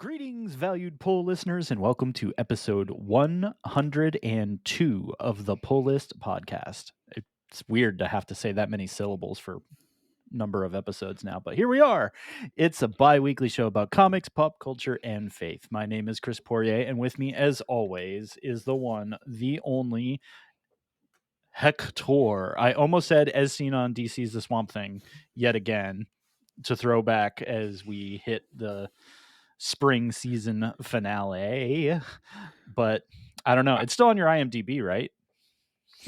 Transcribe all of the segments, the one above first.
Greetings, valued poll listeners, and welcome to episode 102 of the Poll List podcast. It's weird to have to say that many syllables for number of episodes now, but here we are. It's a bi-weekly show about comics, pop culture, and faith. My name is Chris Poirier, and with me, as always, is the one, the only Hector. I almost said as seen on DC's The Swamp Thing yet again to throw back as we hit the spring season finale, but I don't know. It's still on your IMDb, right?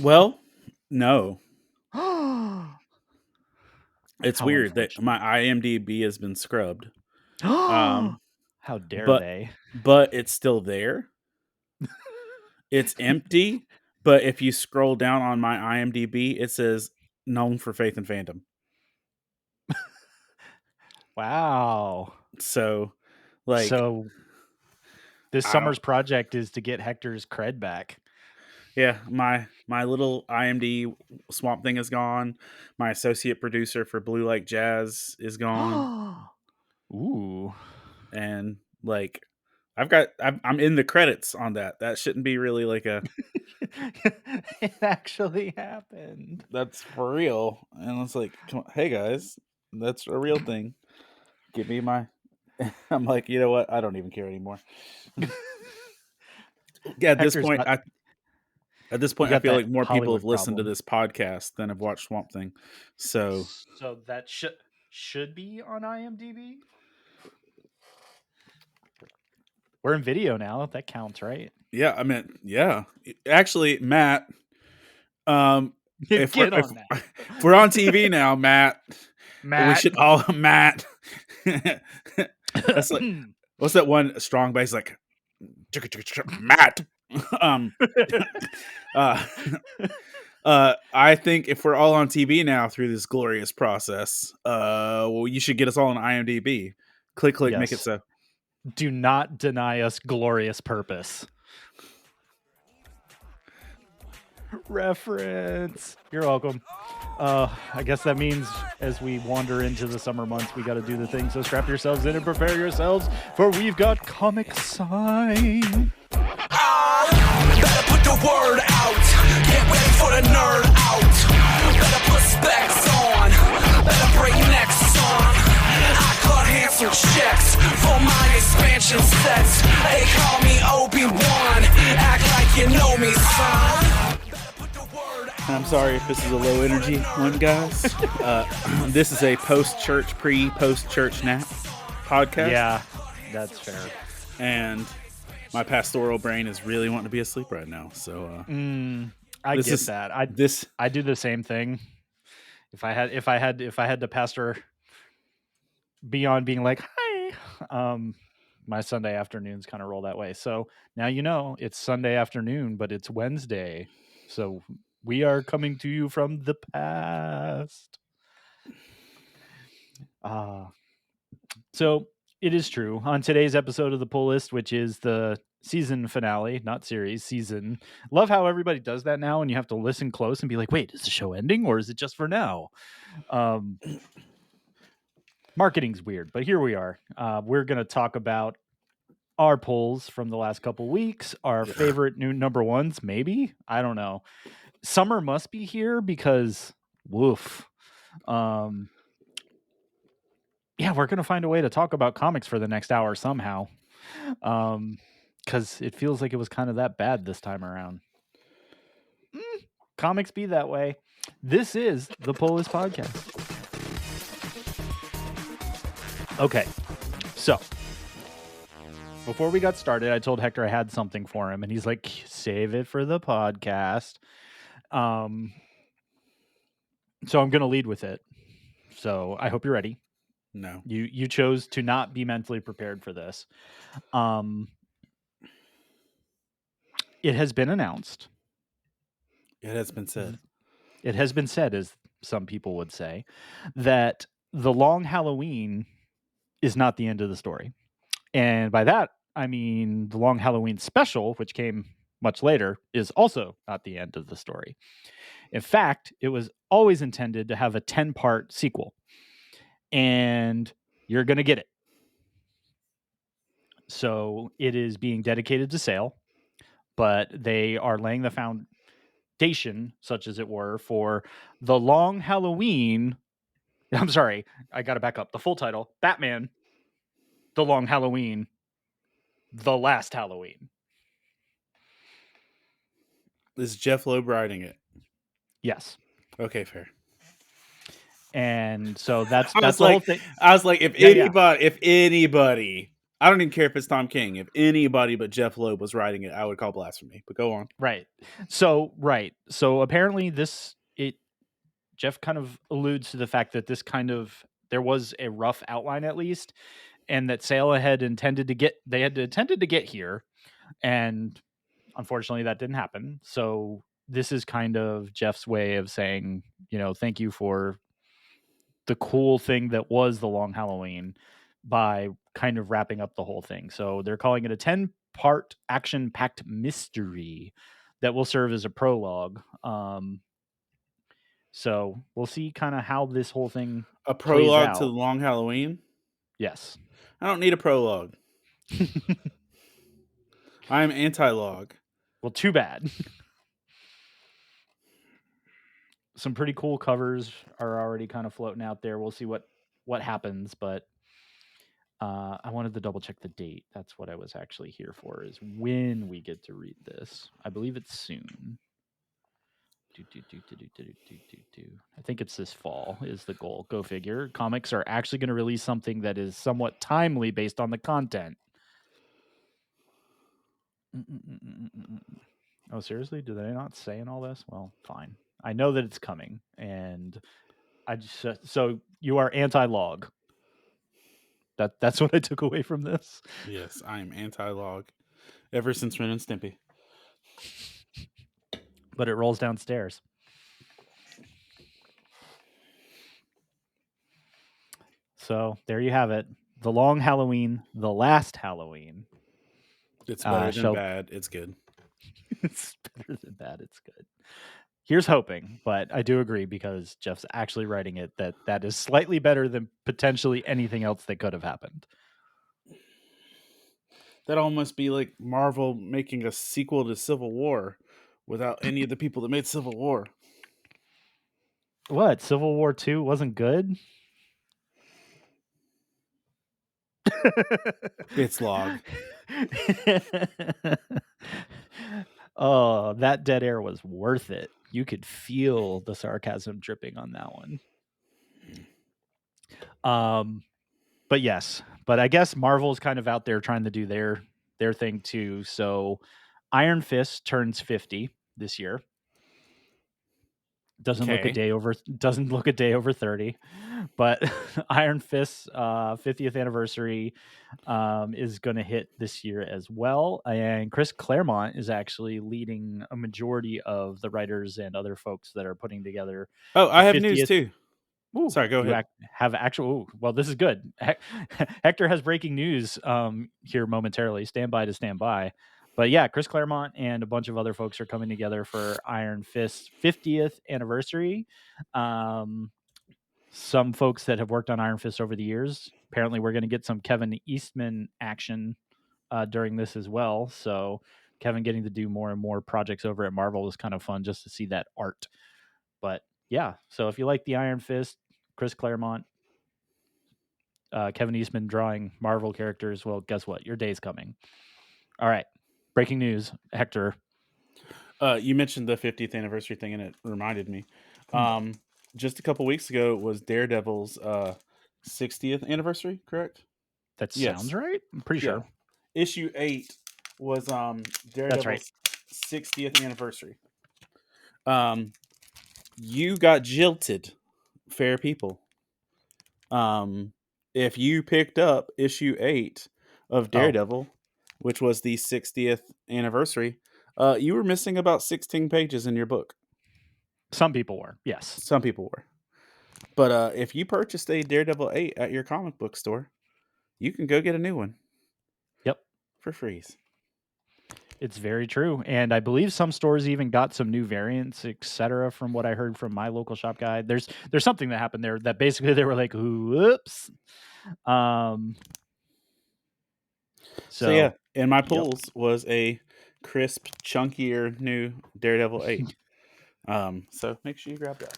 Well, no. How It's weird that my IMDb has been scrubbed. How dare but they? but it's still there. It's empty, but if you scroll down on my IMDb, it says known for faith and fandom. Wow. So this summer's project is to get Hector's cred back. Yeah, my little IMDb Swamp Thing is gone. My associate producer for Blue Like Jazz is gone. Ooh. And I'm in the credits on that. That shouldn't be really like a It actually happened. That's for real. And it's like, come on, hey guys, that's a real thing. Give me my I'm like, you know what? I don't even care anymore. Yeah, at this point, I feel like more people have listened to this podcast than have watched Swamp Thing. So that should be on IMDb. We're in video now. That counts, right? Yeah, I mean, yeah. Actually, Matt, if we're on TV now, Matt, we should all Matt. That's like, what's that one strong bass like? Matt. I think if we're all on TV now through this glorious process, well, you should get us all on IMDb. Click, yes. Make it so. Do not deny us glorious purpose. Reference. You're welcome. I guess that means as we wander into the summer months, we got to do the thing. So strap yourselves in and prepare yourselves, for we've got Comic Sign. Better put the word out. Get ready for the nerd out. Better put specs on. Better break necks on. I cut handsome checks for my expansion sets. They call me Obi-Wan. Act like you know me, son. I'm sorry if this is a low energy one, guys. This is a post-church nap podcast. Yeah, that's fair. And my pastoral brain is really wanting to be asleep right now. So I get that. I do the same thing. If I had to pastor beyond being like, hi, my Sunday afternoons kind of roll that way. So now you know it's Sunday afternoon, but it's Wednesday. So we are coming to you from the past. So it is true. On today's episode of the Poll List, which is the season finale, not series, season. Love how everybody does that now, and you have to listen close and be like, wait, is the show ending or is it just for now? Marketing's weird, but here we are. We're going to talk about our polls from the last couple weeks, our favorite new number ones, maybe. I don't know. Summer must be here because woof. Yeah, we're going to find a way to talk about comics for the next hour somehow. Because it feels like it was kind of that bad this time around. Comics be that way. This is the Poll List Podcast. Okay, so before we got started, I told Hector I had something for him, and he's like, save it for the podcast. So I'm going to lead with it. So I hope you're ready. No. You chose to not be mentally prepared for this. It has been announced. It has been said. It has been said, as some people would say, that the long Halloween is not the end of the story. And by that, I mean the long Halloween special, which came much later, is also not the end of the story. In fact, it was always intended to have a 10-part sequel. And you're going to get it. So it is being dedicated to sale, but they are laying the foundation, such as it were, for the long Halloween. I'm sorry, I got to back up. The full title: Batman, The Long Halloween, The Last Halloween. Is Jeff Loeb writing it? Yes. Okay, fair. And so that's the whole thing. I was like, if anybody, I don't even care if it's Tom King. If anybody but Jeff Loeb was writing it, I would call blasphemy. But go on. Right. So apparently Jeff kind of alludes to the fact that there was a rough outline at least, and that Sale had intended to get here, and unfortunately that didn't happen. So this is kind of Jeff's way of saying, thank you for the cool thing that was The Long Halloween by kind of wrapping up the whole thing. So they're calling it a 10-part action-packed mystery that will serve as a prologue. So we'll see kind of how this whole thing a plays prologue out. to The Long Halloween. Yes. I don't need a prologue. I'm anti-log. Well, too bad. Some pretty cool covers are already kind of floating out there. We'll see what happens, but I wanted to double check the date. That's what I was actually here for, is when we get to read this. I believe it's soon. I think it's this fall is the goal. Go figure. Comics are actually going to release something that is somewhat timely based on the content. Oh, seriously? Do they not say in all this? Well, fine. I know that it's coming, and so you are anti-log. That's what I took away from this. Yes, I am anti-log. Ever since Ren and Stimpy. But it rolls downstairs. So there you have it. The Long Halloween, The Last Halloween. It's better than bad. It's good. It's better than bad. It's good. Here's hoping, but I do agree, because Jeff's actually writing it, that is slightly better than potentially anything else that could have happened. That almost be like Marvel making a sequel to Civil War without any of the people that made Civil War. What? Civil War 2 wasn't good? It's log. Oh, that dead air was worth it. You could feel the sarcasm dripping on that one. But yes, but I guess Marvel's kind of out there trying to do their thing too. So Iron Fist turns 50 this year. Doesn't look a day over 30, but Iron Fist's 50th anniversary is going to hit this year as well. And Chris Claremont is actually leading a majority of the writers and other folks that are putting together. Oh, I have news too. Ooh, sorry, go ahead. Have actual. Well, this is good. Hector has breaking news here momentarily. Stand by. But yeah, Chris Claremont and a bunch of other folks are coming together for Iron Fist's 50th anniversary. Some folks that have worked on Iron Fist over the years. Apparently, we're going to get some Kevin Eastman action during this as well. So Kevin getting to do more and more projects over at Marvel is kind of fun, just to see that art. But yeah, so if you like the Iron Fist, Chris Claremont, Kevin Eastman drawing Marvel characters, well, guess what? Your day's coming. All right. Breaking news, Hector. You mentioned the 50th anniversary thing, and it reminded me. Just a couple weeks ago was Daredevil's 60th anniversary, correct? That sounds right. I'm pretty sure. Issue 8 was Daredevil's 60th anniversary. You got jilted, fair people. If you picked up issue 8 of Daredevil, which was the 60th anniversary, you were missing about 16 pages in your book. Some people were, yes. Some people were. But if you purchased a Daredevil 8 at your comic book store, you can go get a new one. Yep. For free. It's very true. And I believe some stores even got some new variants, etc. From what I heard from my local shop guy. There's something that happened there that basically they were like, whoops. So yeah, and my pulls was a crisp, chunkier new Daredevil 8. So make sure you grab that.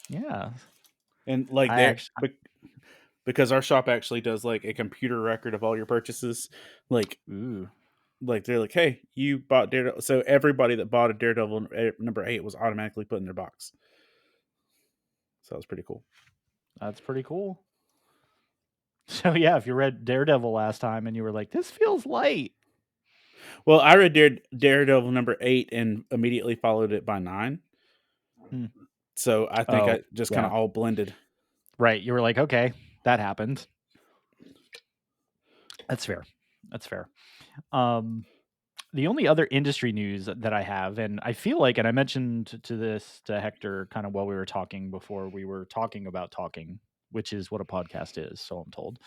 Yeah. And like because our shop actually does like a computer record of all your purchases. Like, like they're like, hey, you bought Daredevil. So everybody that bought a Daredevil number 8 was automatically put in their box. So that was pretty cool. That's pretty cool. So yeah, if you read Daredevil last time and you were like, this feels light. Well, I read Daredevil number 8 and immediately followed it by 9. So I think I just kind of all blended. Right. You were like, okay, that happened. That's fair. That's fair. The only other industry news that I have, and I feel like, and I mentioned to Hector kind of while we were talking before we were talking about talking, which is what a podcast is, so I'm told.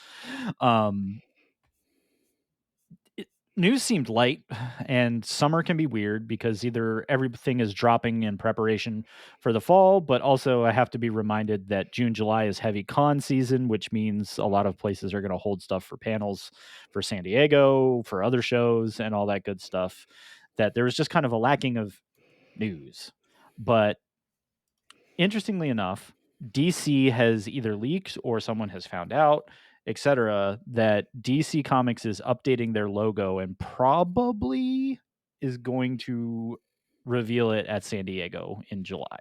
News seemed light, and summer can be weird because either everything is dropping in preparation for the fall, but also I have to be reminded that June, July is heavy con season, which means a lot of places are going to hold stuff for panels for San Diego, for other shows, and all that good stuff. That there was just kind of a lacking of news. But interestingly enough, DC has either leaked or someone has found out, etc., that DC Comics is updating their logo and probably is going to reveal it at San Diego in July.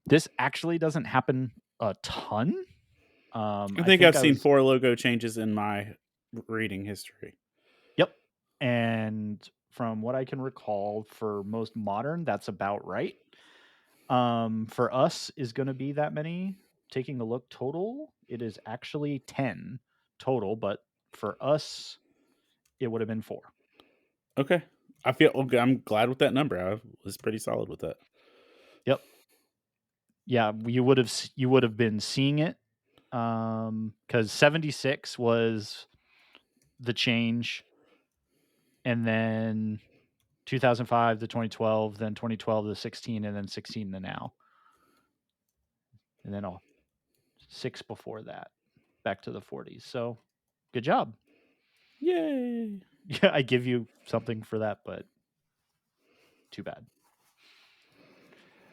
This actually doesn't happen a ton. I think I've seen 4 logo changes in my reading history. Yep. And from what I can recall, for most modern, that's about right. For us is going to be that many. Taking a look total, it is actually 10 total, but for us, it would have been 4. Okay. I'm glad with that number. I was pretty solid with that. Yep. Yeah, you would have been seeing it. Because 76 was the change, and then 2005 to 2012, then 2012 to 16, and then 16 to now. And then 6 before that, back to the 40s. So good job. Yay. Yeah, I give you something for that, but too bad.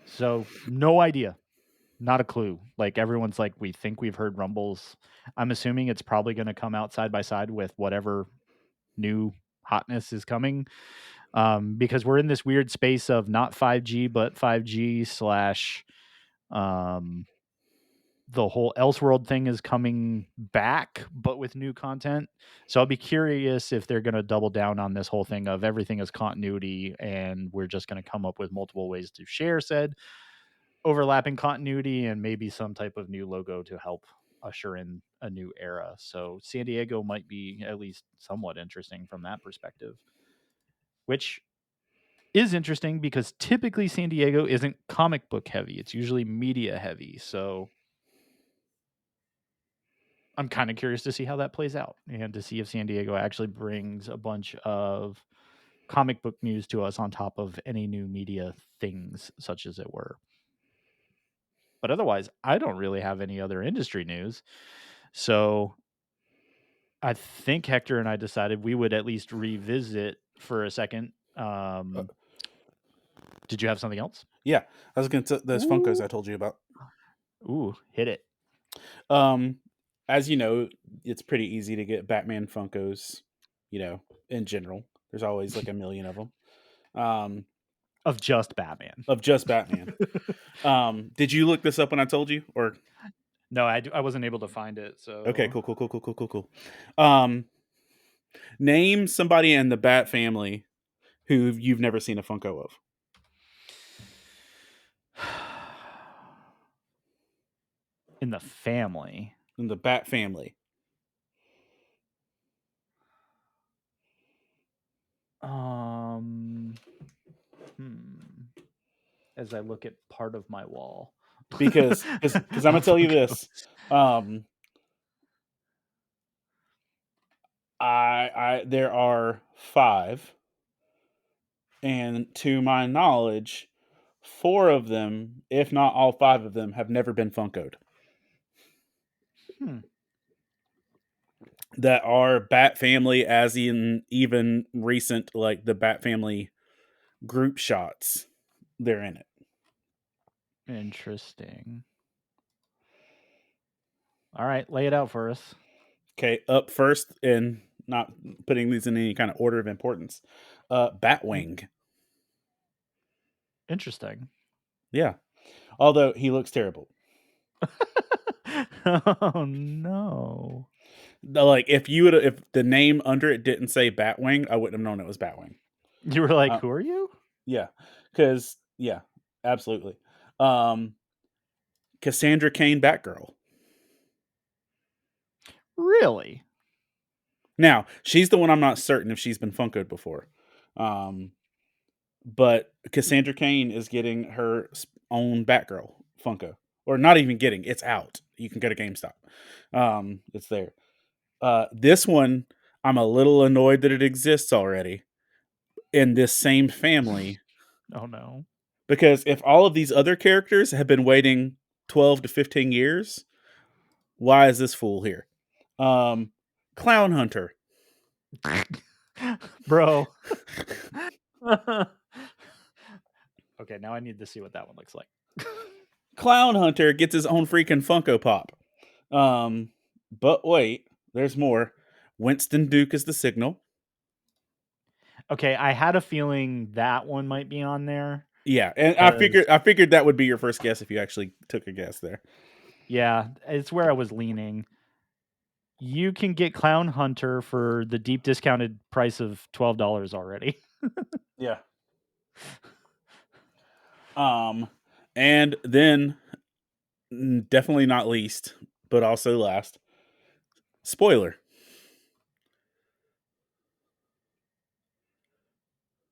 So no idea. Not a clue. Like everyone's like, we think we've heard rumbles. I'm assuming it's probably going to come out side by side with whatever new hotness is coming. Because we're in this weird space of not 5G, but 5G slash the whole Elseworld thing is coming back, but with new content. So I'll be curious if they're going to double down on this whole thing of everything is continuity and we're just going to come up with multiple ways to share said overlapping continuity and maybe some type of new logo to help usher in a new era. So San Diego might be at least somewhat interesting from that perspective, which is interesting because typically San Diego isn't comic book heavy. It's usually media heavy. So I'm kind of curious to see how that plays out and to see if San Diego actually brings a bunch of comic book news to us on top of any new media things, such as it were. But otherwise, I don't really have any other industry news. So I think Hector and I decided we would at least revisit for a second. Did you have something else? Yeah, I was going to those Funkos I told you about. Ooh, hit it. As you know, it's pretty easy to get Batman Funkos, in general. There's always like a million of them. Of just Batman. Did you look this up when I told you, or no? I wasn't able to find it. So okay, cool. Name somebody in the Bat family who you've never seen a Funko of. In the family. In the Bat family. As I look at part of my wall. Because I'm gonna tell you this. There are 5, and to my knowledge, 4 of them, if not all 5 of them, have never been Funkoed. that are Bat Family, as in even recent, like the Bat Family group shots. They're in it. Interesting. All right, lay it out for us. Okay, up first, and not putting these in any kind of order of importance. Batwing. Interesting. Yeah. Although he looks terrible. Oh no. Like if the name under it didn't say Batwing, I wouldn't have known it was Batwing. You were like, who are you? Yeah. Cause yeah, absolutely. Cassandra Cain Batgirl. Really? Now, she's the one I'm not certain if she's been Funko'd before. But Cassandra Cain is getting her own Batgirl Funko. Or not even getting, it's out. You can go to GameStop. It's there. This one, I'm a little annoyed that it exists already in this same family. Oh no. Because if all of these other characters have been waiting 12 to 15 years, why is this fool here? Clown Hunter. Bro. Okay, now I need to see what that one looks like. Clown Hunter gets his own freaking Funko Pop. But wait, there's more. Winston Duke is the Signal. Okay, I had a feeling that one might be on there. Yeah, and I figured that would be your first guess if you actually took a guess there. Yeah, it's where I was leaning. You can get Clown Hunter for the deep discounted price of $12 already. Yeah. And then definitely not least, but also last, spoiler.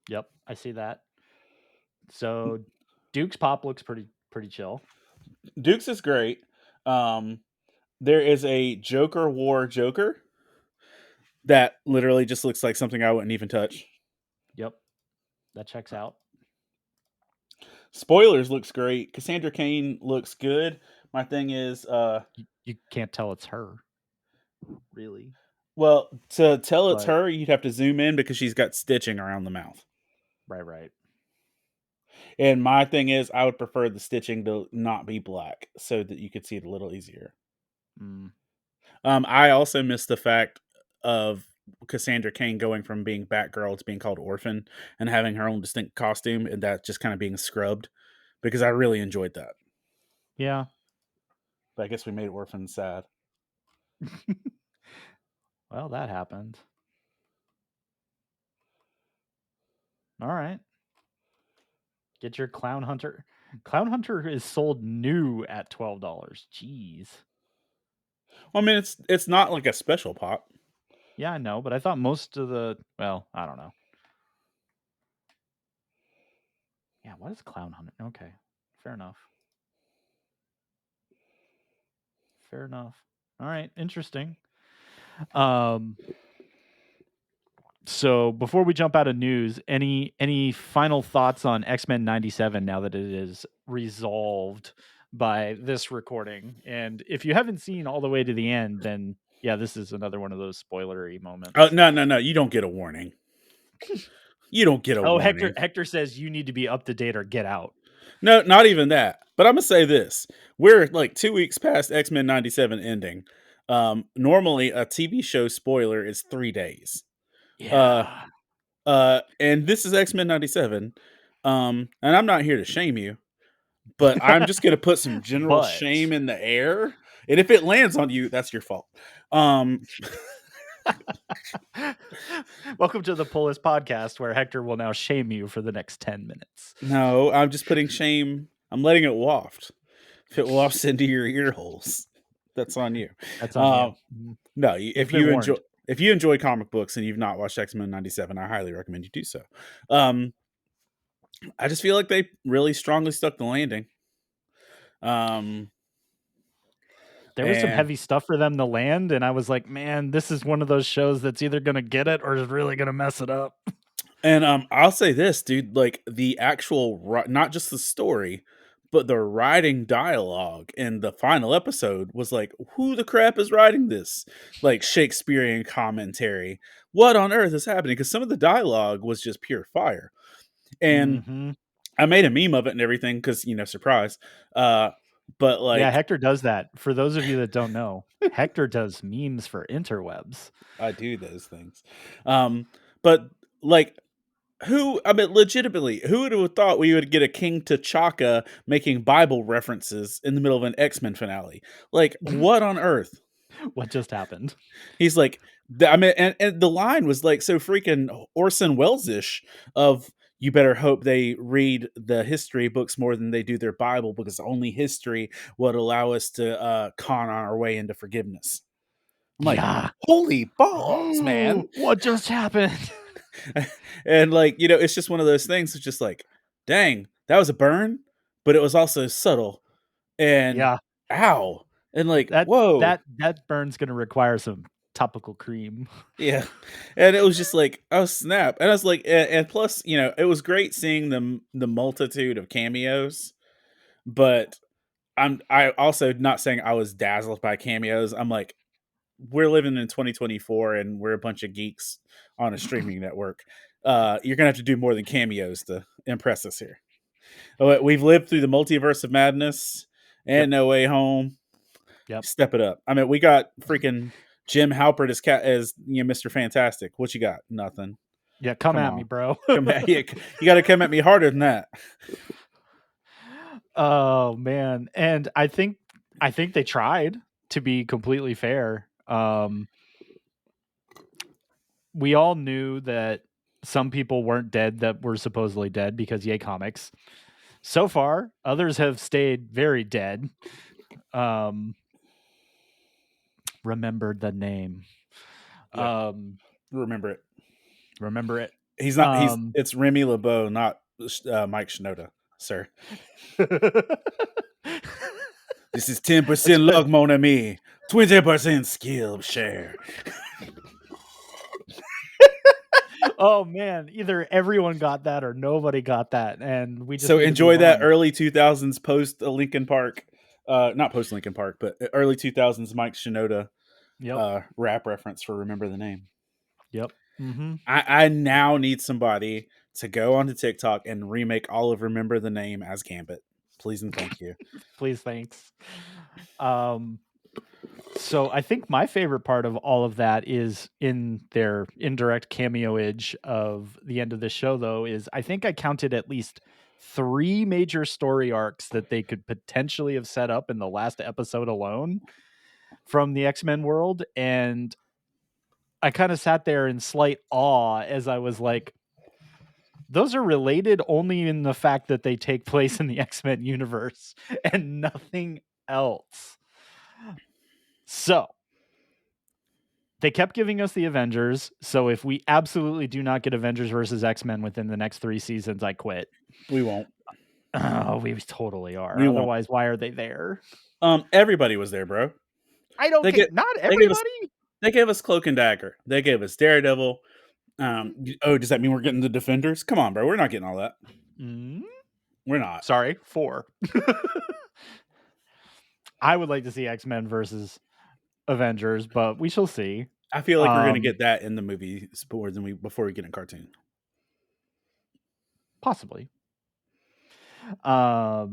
Yep, I see that. So Duke's Pop looks pretty chill. Duke's is great. There is a Joker War Joker that literally just looks like something I wouldn't even touch. Yep, that checks out. Spoilers looks great. Cassandra Cain looks good. My thing is, you can't tell it's her, really. Well, to tell it's her, you'd have to zoom in because she's got stitching around the mouth. Right. And my thing is, I would prefer the stitching to not be black so that you could see it a little easier. I also missed the fact of Cassandra Cain going from being Batgirl to being called Orphan and having her own distinct costume, and that just kind of being scrubbed, because I really enjoyed that. Yeah. But I guess we made Orphan sad. Well, that happened. All right. Get your Clown Hunter. Clown Hunter is sold new at $12. Jeez. Well, I mean, it's not like a special pop. Yeah, I know, but I thought most of I don't know. Yeah, what is Clown Hunter? Okay, fair enough. All right, interesting. So before we jump out of news, any final thoughts on X-Men 97 now that it is resolved by this recording? And if you haven't seen all the way to the end, then yeah, this is another one of those spoilery moments. Oh, no, you don't get a warning. You don't get a warning. Hector says you need to be up to date or get out. No, not even that. But I'm gonna say this: we're like 2 weeks past X-Men 97 ending. Normally, a TV show spoiler is 3 days. Yeah. And this is X-Men 97. And I'm not here to shame you, but I'm just gonna put some general shame in the air. And if it lands on you, that's your fault. Welcome to the Pull List Podcast, where Hector will now shame you for the next 10 minutes. No, I'm just putting shame. I'm letting it waft. If it wafts into your ear holes, that's on you. That's on you. No, if you enjoy comic books and you've not watched X-Men 97, I highly recommend you do so. I just feel like they really strongly stuck the landing. There was some heavy stuff for them to land, and I was like, man, this is one of those shows that's either going to get it or is really going to mess it up. And I'll say this, dude, like the actual, not just the story, But the writing dialogue in the final episode was like, who the crap is writing this? Like Shakespearean commentary. What on earth is happening? Because some of the dialogue was just pure fire. And I made a meme of it and everything because, surprise. But like, yeah, Hector does that. For those of you that don't know, Hector does memes for interwebs. I do those things. But like, legitimately, who would have thought we would get a King T'Chaka making Bible references in the middle of an X-Men finale? Like, what on earth? What just happened? He's like, and the line was like so freaking Orson Welles-ish of, you better hope they read the history books more than they do their Bible, because only history would allow us to con our way into forgiveness. I'm like, yeah. Holy balls, man. What just happened? And like, it's just one of those things. It's just like, dang, that was a burn, but it was also subtle. And ow. And like, whoa. That burn's going to require some topical cream. Yeah. And it was just like, oh snap. And I was like, and plus, it was great seeing the multitude of cameos, but I also not saying I was dazzled by cameos. I'm like, we're living in 2024 and we're a bunch of geeks on a streaming network. You're gonna have to do more than cameos to impress us here. We've lived through the multiverse of madness and No Way Home. Yep. Step it up. I mean, we got freaking Jim Halpert as Mr. Fantastic. What you got? Nothing. Yeah, come at me, bro. You got to come at me harder than that. Oh man, and I think they tried, to be completely fair. We all knew that some people weren't dead that were supposedly dead because yay comics. So far, others have stayed very dead. Remember the name. Yeah. Remember it. He's not. It's Remy LeBeau, not Mike Shinoda, sir. This is 10% luck, mon ami. 20% skill share. Oh man, either everyone got that or nobody got that, and we just so enjoy that early 2000s post Linkin Park, not post Linkin Park, but early 2000s Mike Shinoda rap reference for Remember the Name. Yep. Mm-hmm. I now need somebody to go onto TikTok and remake all of Remember the Name as Gambit. Please and thank you. Please, thanks. So I think my favorite part of all of that is in their indirect cameoage of the end of the show, though, is I think I counted at least 3 major story arcs that they could potentially have set up in the last episode alone from the X-Men world. And I kind of sat there in slight awe as I was like, those are related only in the fact that they take place in the X-Men universe and nothing else. So they kept giving us the Avengers. So if we absolutely do not get Avengers versus X-Men within the next 3 seasons, I quit. We won't. Oh, we totally are. Otherwise, why are they there? Everybody was there, bro. I don't think not everybody. They gave us Cloak and Dagger. They gave us Daredevil. Does that mean we're getting the Defenders? Come on, bro. We're not getting all that. Mm-hmm. We're not. Sorry, 4. I would like to see X-Men versus Avengers, but we shall see. I feel like we're going to get that in the movie before we get in cartoon. Possibly. The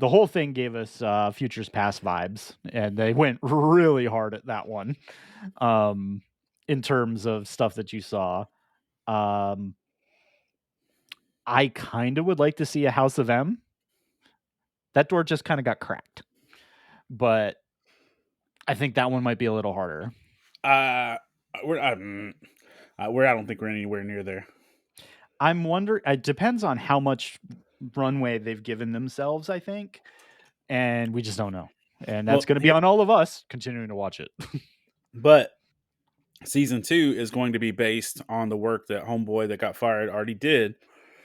whole thing gave us Futures Past vibes, and they went really hard at that one. In terms of stuff that you saw. I kind of would like to see a House of M. That door just kind of got cracked. But I think that one might be a little harder. I don't think we're anywhere near there. I'm wondering, it depends on how much runway they've given themselves, I think. And we just don't know. And that's going to be on all of us continuing to watch it. But season 2 is going to be based on the work that homeboy that got fired already did.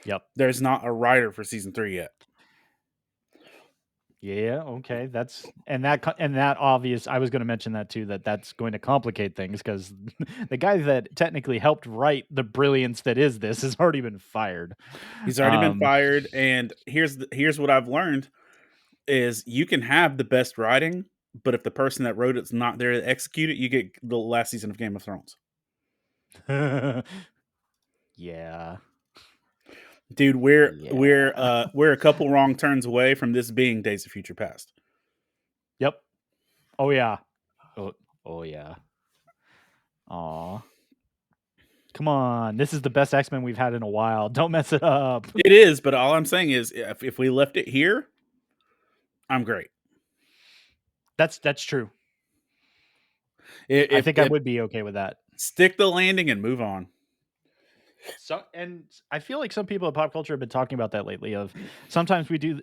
Yep. There's not a writer for season 3 yet. Yeah, okay, that obvious. I was going to mention that too. That's going to complicate things because the guy that technically helped write the brilliance that is this has already been fired. He's already been fired, and here's what I've learned is you can have the best writing, but if the person that wrote it's not there to execute it, you get the last season of Game of Thrones. Yeah. Dude, we're a couple wrong turns away from this being Days of Future Past. Yep. Oh yeah. Oh yeah. Aw. Come on. This is the best X-Men we've had in a while. Don't mess it up. It is, but all I'm saying is if we left it here, I'm great. That's true. I think I would be okay with that. Stick the landing and move on. So, and I feel like some people in pop culture have been talking about that lately. Of sometimes we do,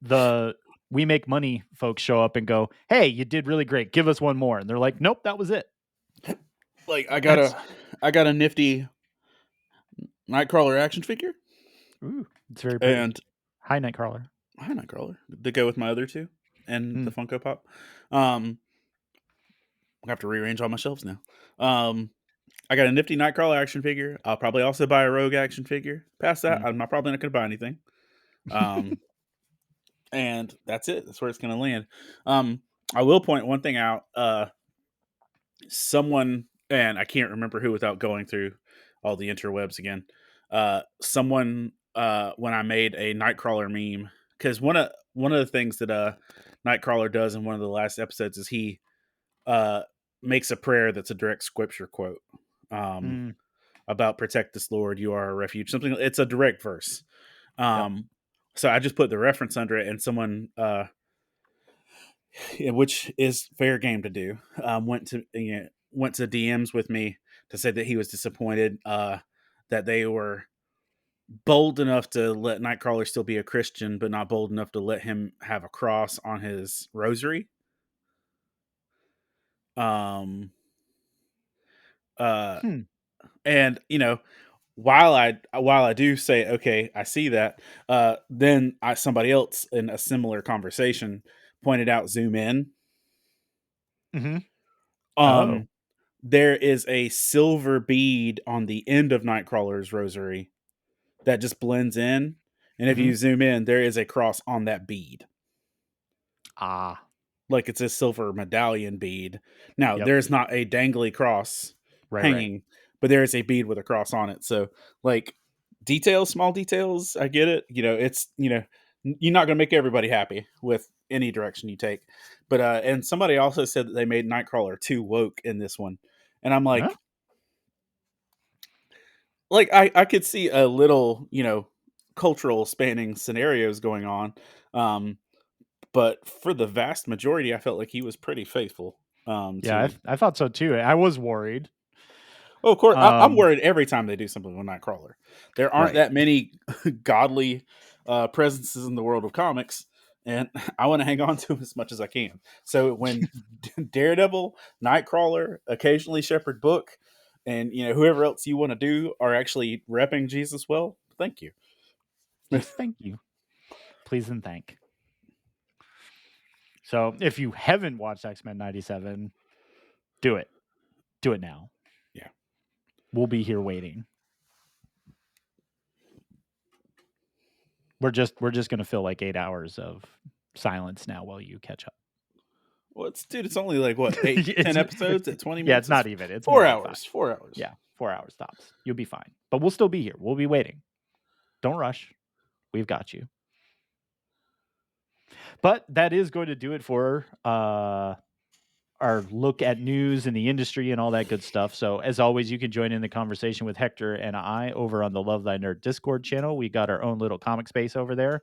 the we make money folks show up and go, "Hey, you did really great. Give us one more." And they're like, "Nope, that was it." Like I got a nifty Nightcrawler action figure. Ooh, it's very pretty. And hi Nightcrawler. Hi Nightcrawler. To go with my other two and the Funko Pop. I have to rearrange all my shelves now. I got a nifty Nightcrawler action figure. I'll probably also buy a Rogue action figure. Past that, I'm probably not going to buy anything. And that's it. That's where it's going to land. I will point one thing out. Someone, and I can't remember who without going through all the interwebs again. Someone, when I made a Nightcrawler meme, because one of the things that Nightcrawler does in one of the last episodes is he makes a prayer that's a direct scripture quote about "protect us, Lord, you are a refuge." Something. It's a direct verse. So I just put the reference under it, and someone, which is fair game to do, went to DMs with me to say that he was disappointed that they were bold enough to let Nightcrawler still be a Christian, but not bold enough to let him have a cross on his rosary. And while I do say, okay, I see that, then somebody else in a similar conversation pointed out zoom in. There is a silver bead on the end of Nightcrawler's rosary that just blends in, and if you zoom in, there is a cross on that bead. Like it's a silver medallion bead. Now there's not a dangly cross hanging, but there is a bead with a cross on it. So like small details, I get it. It's you're not going to make everybody happy with any direction you take. But and somebody also said that they made Nightcrawler too woke in this one, and I'm like, I could see a little cultural spanning scenarios going on. But for the vast majority, I felt like he was pretty faithful. I thought so too. I was worried. Oh, of course, I'm worried every time they do something with Nightcrawler. There aren't that many godly presences in the world of comics, and I want to hang on to him as much as I can. So when Daredevil, Nightcrawler, occasionally Shepherd Book, and whoever else you want to do are actually repping Jesus well, thank you. Yes, thank you. Please and thank. So if you haven't watched X-Men 97, do it. Do it now. Yeah. We'll be here waiting. We're just going to fill like 8 hours of silence now while you catch up. Well, it's only like what, 10 episodes at 20 minutes? Yeah, it's not even. It's 4 hours. 4 hours. Yeah, 4 hours tops. You'll be fine. But we'll still be here. We'll be waiting. Don't rush. We've got you. But that is going to do it for our look at news in the industry and all that good stuff. So as always, you can join in the conversation with Hector and I over on the Love Thy Nerd Discord channel. We got our own little comic space over there,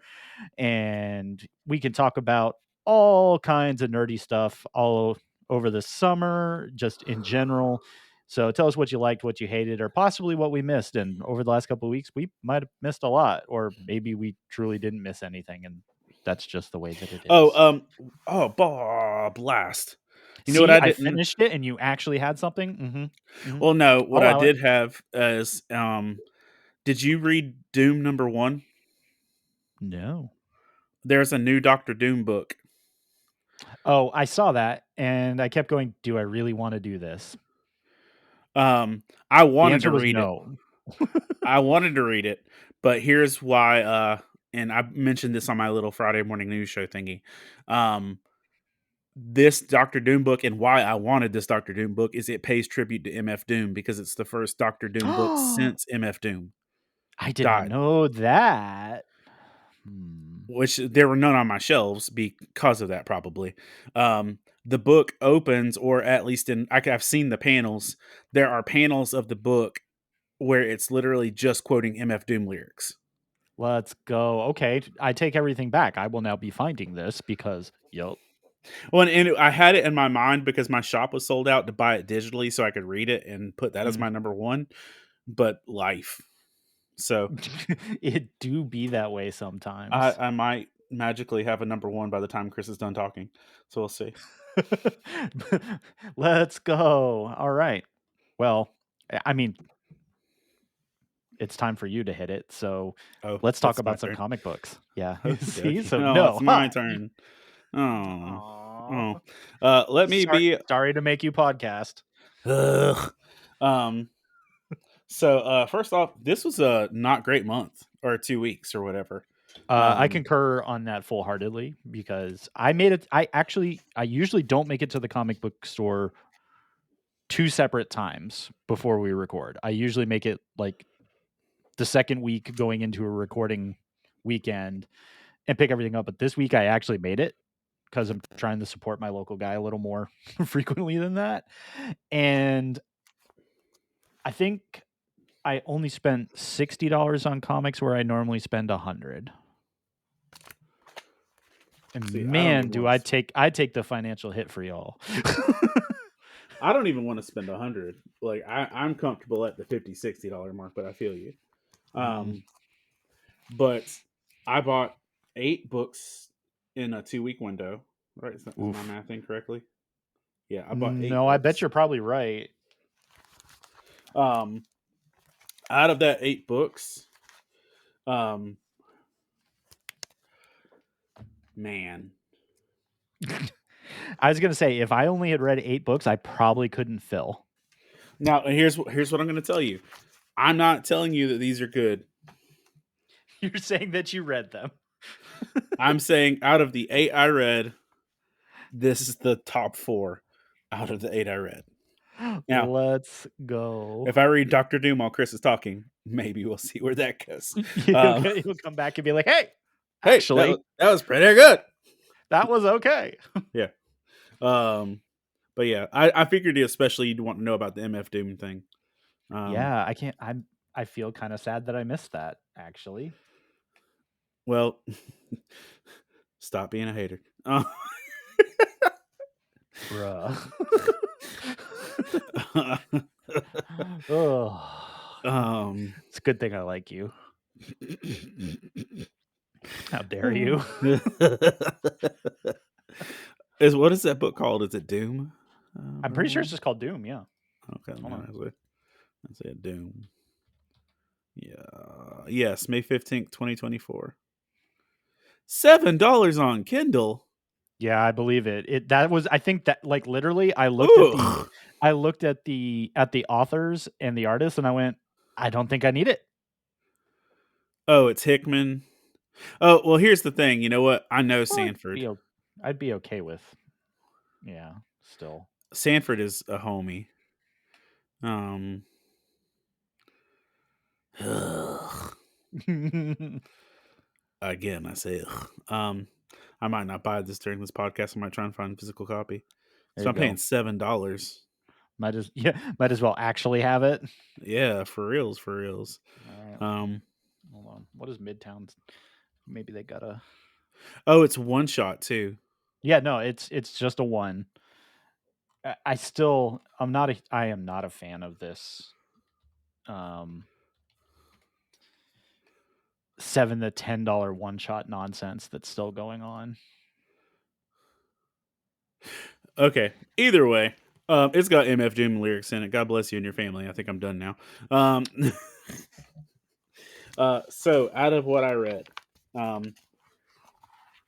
and we can talk about all kinds of nerdy stuff all over the summer, just in general. So tell us what you liked, what you hated, or possibly what we missed. And over the last couple of weeks, we might have missed a lot, or maybe we truly didn't miss anything. And that's just the way that it is. Blast. You know what I finished it, and you actually had something. Well, no, what I did have is, did you read Doom #1? No. there's a new Doctor Doom book. Oh, I saw that, and I kept going, do I really want to do this? I wanted to read it. I wanted to read it, but here's why. And I mentioned this on my little Friday morning news show thingy. This Doctor Doom book, and why I wanted this Doctor Doom book, is it pays tribute to MF Doom because it's the first Doctor Doom book since MF Doom. I didn't know that. Which there were none on my shelves because of that, probably. The book opens, or at least I've seen the panels. There are panels of the book where it's literally just quoting MF Doom lyrics. Let's go. Okay, I take everything back. I will now be finding this because, Well, and I had it in my mind because my shop was sold out to buy it digitally so I could read it and put that as my number one. But life. So it do be that way sometimes. I might magically have a number one by the time Chris is done talking. So we'll see. Let's go. All right. Well, I mean, it's time for you to hit it. So let's talk about some comic books. Yeah. See? So no, it's my turn. Oh. Let me sorry to make you podcast. So first off, this was a not great month or 2 weeks or whatever. I concur on that full-heartedly because I made it. I usually don't make it to the comic book store 2 separate times before we record. I usually make it like the second week going into a recording weekend and pick everything up. But this week I actually made it because I'm trying to support my local guy a little more frequently than that. And I think I only spent $60 on comics where I normally spend $100. And see, man, I take the financial hit for y'all. I don't even want to spend $100. Like I'm comfortable at the $50-$60 mark, but I feel you. But I bought 8 books in a 2-week window. Right? Is my math incorrectly? Yeah, I bought 8 No, books. I bet you're probably right. Out of that 8 books, man. I was gonna say if I only had read 8 books, I probably couldn't fill. Now here's what I'm gonna tell you. I'm not telling you that these are good. You're saying that you read them. I'm saying out of the 8 I read, this is the top 4 out of the 8 I read. Now, let's go. If I read Dr. Doom while Chris is talking, maybe we'll see where that goes. He'll come back and be like, hey, actually, that was pretty good. That was okay. Yeah. But yeah, I figured especially you'd want to know about the MF Doom thing. Yeah, I feel kind of sad that I missed that, actually. Well, stop being a hater. Bruh. It's a good thing I like you. How dare you? What is that book called? Is it Doom? I'm pretty sure it's just called Doom. Yeah. Okay. I say Doom. Yeah. Yes, May 15th, 2024. $7 on Kindle. Yeah, I believe it. I think that like literally I looked at the authors and the artists and I went, I don't think I need it. Oh, it's Hickman. Oh, well, here's the thing. You know what? I know Sanford. I'd be okay with. Yeah, still. Sanford is a homie. Again, I say I might not buy this during this podcast. I might try and find a physical copy. So I'm paying $7. Might as well actually have it. Yeah, for reals. Right. Hold on. What is Midtown? Maybe they got a. Oh, it's one shot too. Yeah, no, it's just a one. I am not a fan of this. $7 to $10 one shot nonsense that's still going on. Okay. Either way, it's got MF Doom lyrics in it. God bless you and your family. I think I'm done now. So out of what I read,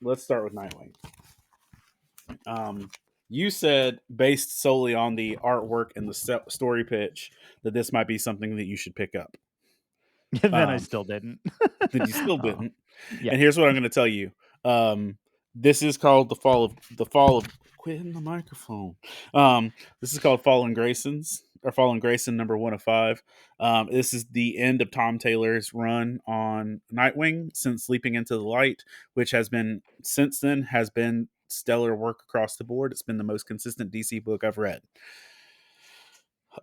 let's start with Nightwing. You said, based solely on the artwork and the story pitch, that this might be something that you should pick up. And then I still didn't. That you still didn't. Yeah. And here's what I'm going to tell you. This is called the fall of. Quit hitting the microphone. This is called Fallen Graysons, or Fallen Grayson number 1 of 5. This is the end of Tom Taylor's run on Nightwing since Leaping into the Light, which has been stellar work across the board. It's been the most consistent DC book I've read.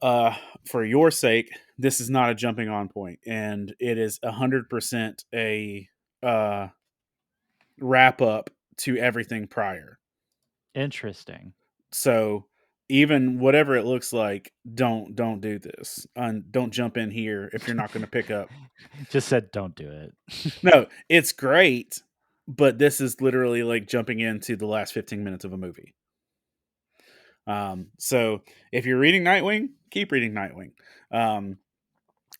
For your sake, this is not a jumping on point, and it is 100% a wrap up to everything prior. Interesting. So even whatever it looks like, don't do this. Don't jump in here if you're not going to pick up. Just said don't do it. No, it's great, but this is literally like jumping into the last 15 minutes of a movie. So if you're reading Nightwing, keep reading Nightwing.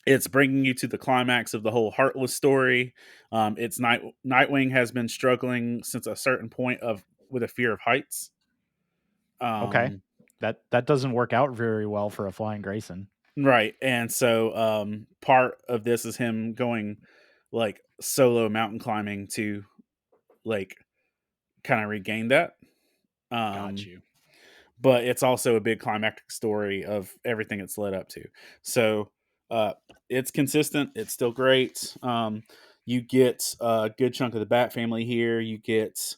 It's bringing you to the climax of the whole Heartless story. It's Nightwing has been struggling since a certain point with a fear of heights. Okay, that doesn't work out very well for a Flying Grayson, right? And so part of this is him going like solo mountain climbing to like kind of regain that. Got you. But it's also a big climactic story of everything it's led up to. So it's consistent. It's still great. You get a good chunk of the Bat family here. You get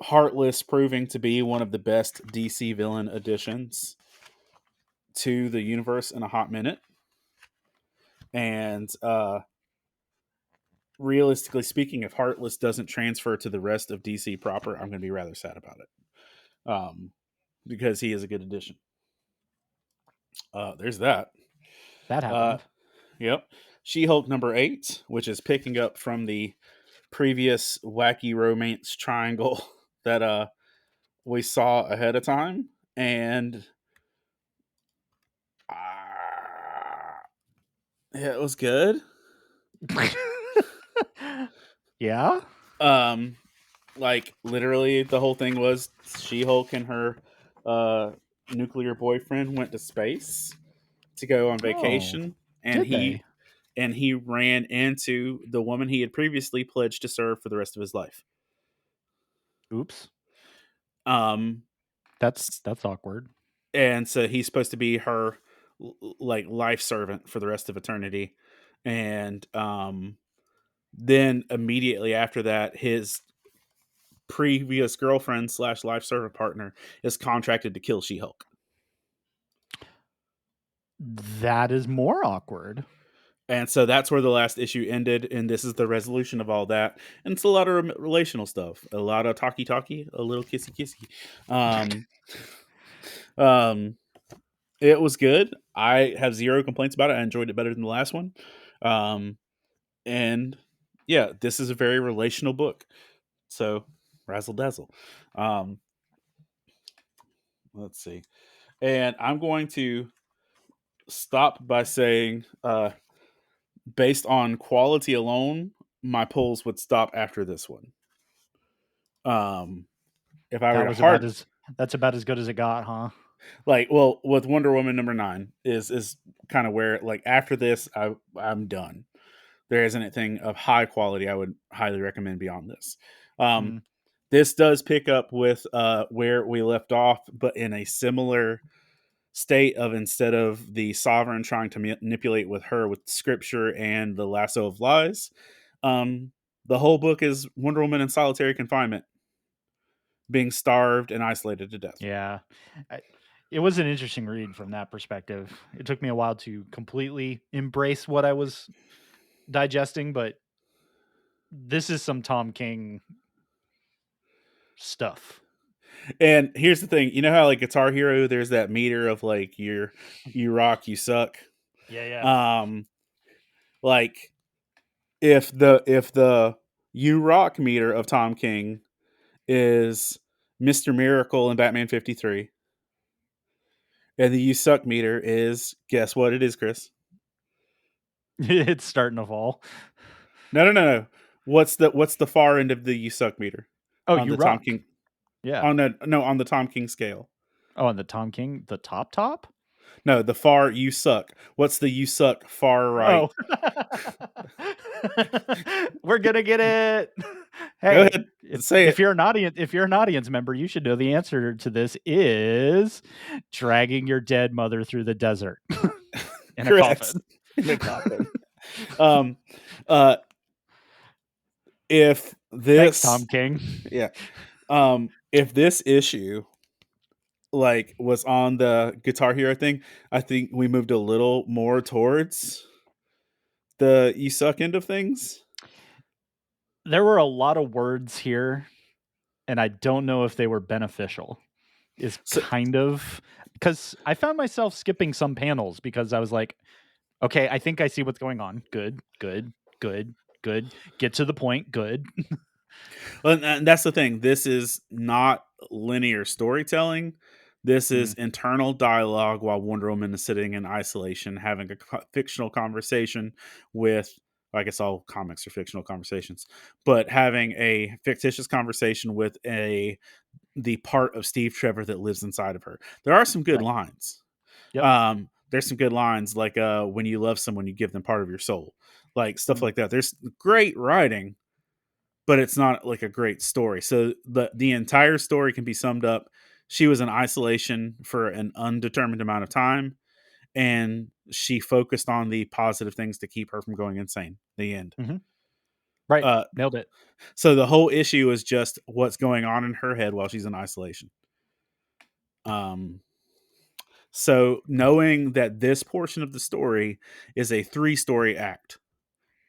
Heartless proving to be one of the best DC villain additions to the universe in a hot minute. And realistically speaking, if Heartless doesn't transfer to the rest of DC proper, I'm going to be rather sad about it. Because he is a good addition. There's that. That happened. Yep. She-Hulk number 8, which is picking up from the previous wacky romance triangle that we saw ahead of time. And yeah, it was good. Yeah. Like literally the whole thing was She-Hulk and her nuclear boyfriend went to space to go on vacation, and he ran into the woman he had previously pledged to serve for the rest of his life. Oops. That's awkward. And so he's supposed to be her like life servant for the rest of eternity. And then immediately after that, his previous girlfriend / life servant partner is contracted to kill She-Hulk. That is more awkward. And so that's where the last issue ended, and this is the resolution of all that. And it's a lot of relational stuff, a lot of talky, a little kissy. It was good. I have zero complaints about it. I enjoyed it better than the last one. And yeah, this is a very relational book. So razzle dazzle. Let's see. And I'm going to stop by saying, based on quality alone, my polls would stop after this one. If I were that's about as good as it got, huh? Like, well, with Wonder Woman number 9 is kind of where, like, after this, I'm done. There isn't anything of high quality I would highly recommend beyond this. This does pick up with where we left off, but in a similar state of, instead of the Sovereign trying to manipulate with her with scripture and the lasso of lies, the whole book is Wonder Woman in solitary confinement, being starved and isolated to death. Yeah. It was an interesting read from that perspective. It took me a while to completely embrace what I was digesting, but this is some Tom King stuff. And here's the thing, you know how like Guitar Hero, there's that meter of like you rock, you suck. Yeah. Like if the you rock meter of Tom King is Mr. Miracle in Batman 53, and the you suck meter is, guess what it is, Chris? It's starting to fall. No. What's the far end of the you suck meter? Oh, on you the rock. Tom King. Yeah. On the Tom King scale. Oh, on the Tom King, the top? No, the far you suck. What's the you suck far right? Oh. We're gonna get it. Hey, go ahead. Say if you're an audience member, you should know the answer to this is dragging your dead mother through the desert in a coffin. In a coffin. If this Thanks, Tom King. Yeah. If this issue like was on the Guitar Hero thing, I think we moved a little more towards the you suck end of things. There were a lot of words here, and I don't know if they were beneficial. Kind of because I found myself skipping some panels because I was like, okay, I think I see what's going on. Good. Get to the point. Good. Well, and that's the thing. This is not linear storytelling. This is internal dialogue while Wonder Woman is sitting in isolation, having a fictional conversation with, I guess all comics are fictional conversations, but having a fictitious conversation with the part of Steve Trevor that lives inside of her. There are some good lines. Yep. There's some good lines like when you love someone, you give them part of your soul, like stuff like that. There's great writing, but it's not like a great story. So the entire story can be summed up. She was in isolation for an undetermined amount of time, and she focused on the positive things to keep her from going insane. The end. Mm-hmm. Right. Nailed it. So the whole issue is just what's going on in her head while she's in isolation. So knowing that this portion of the story is a 3-story act.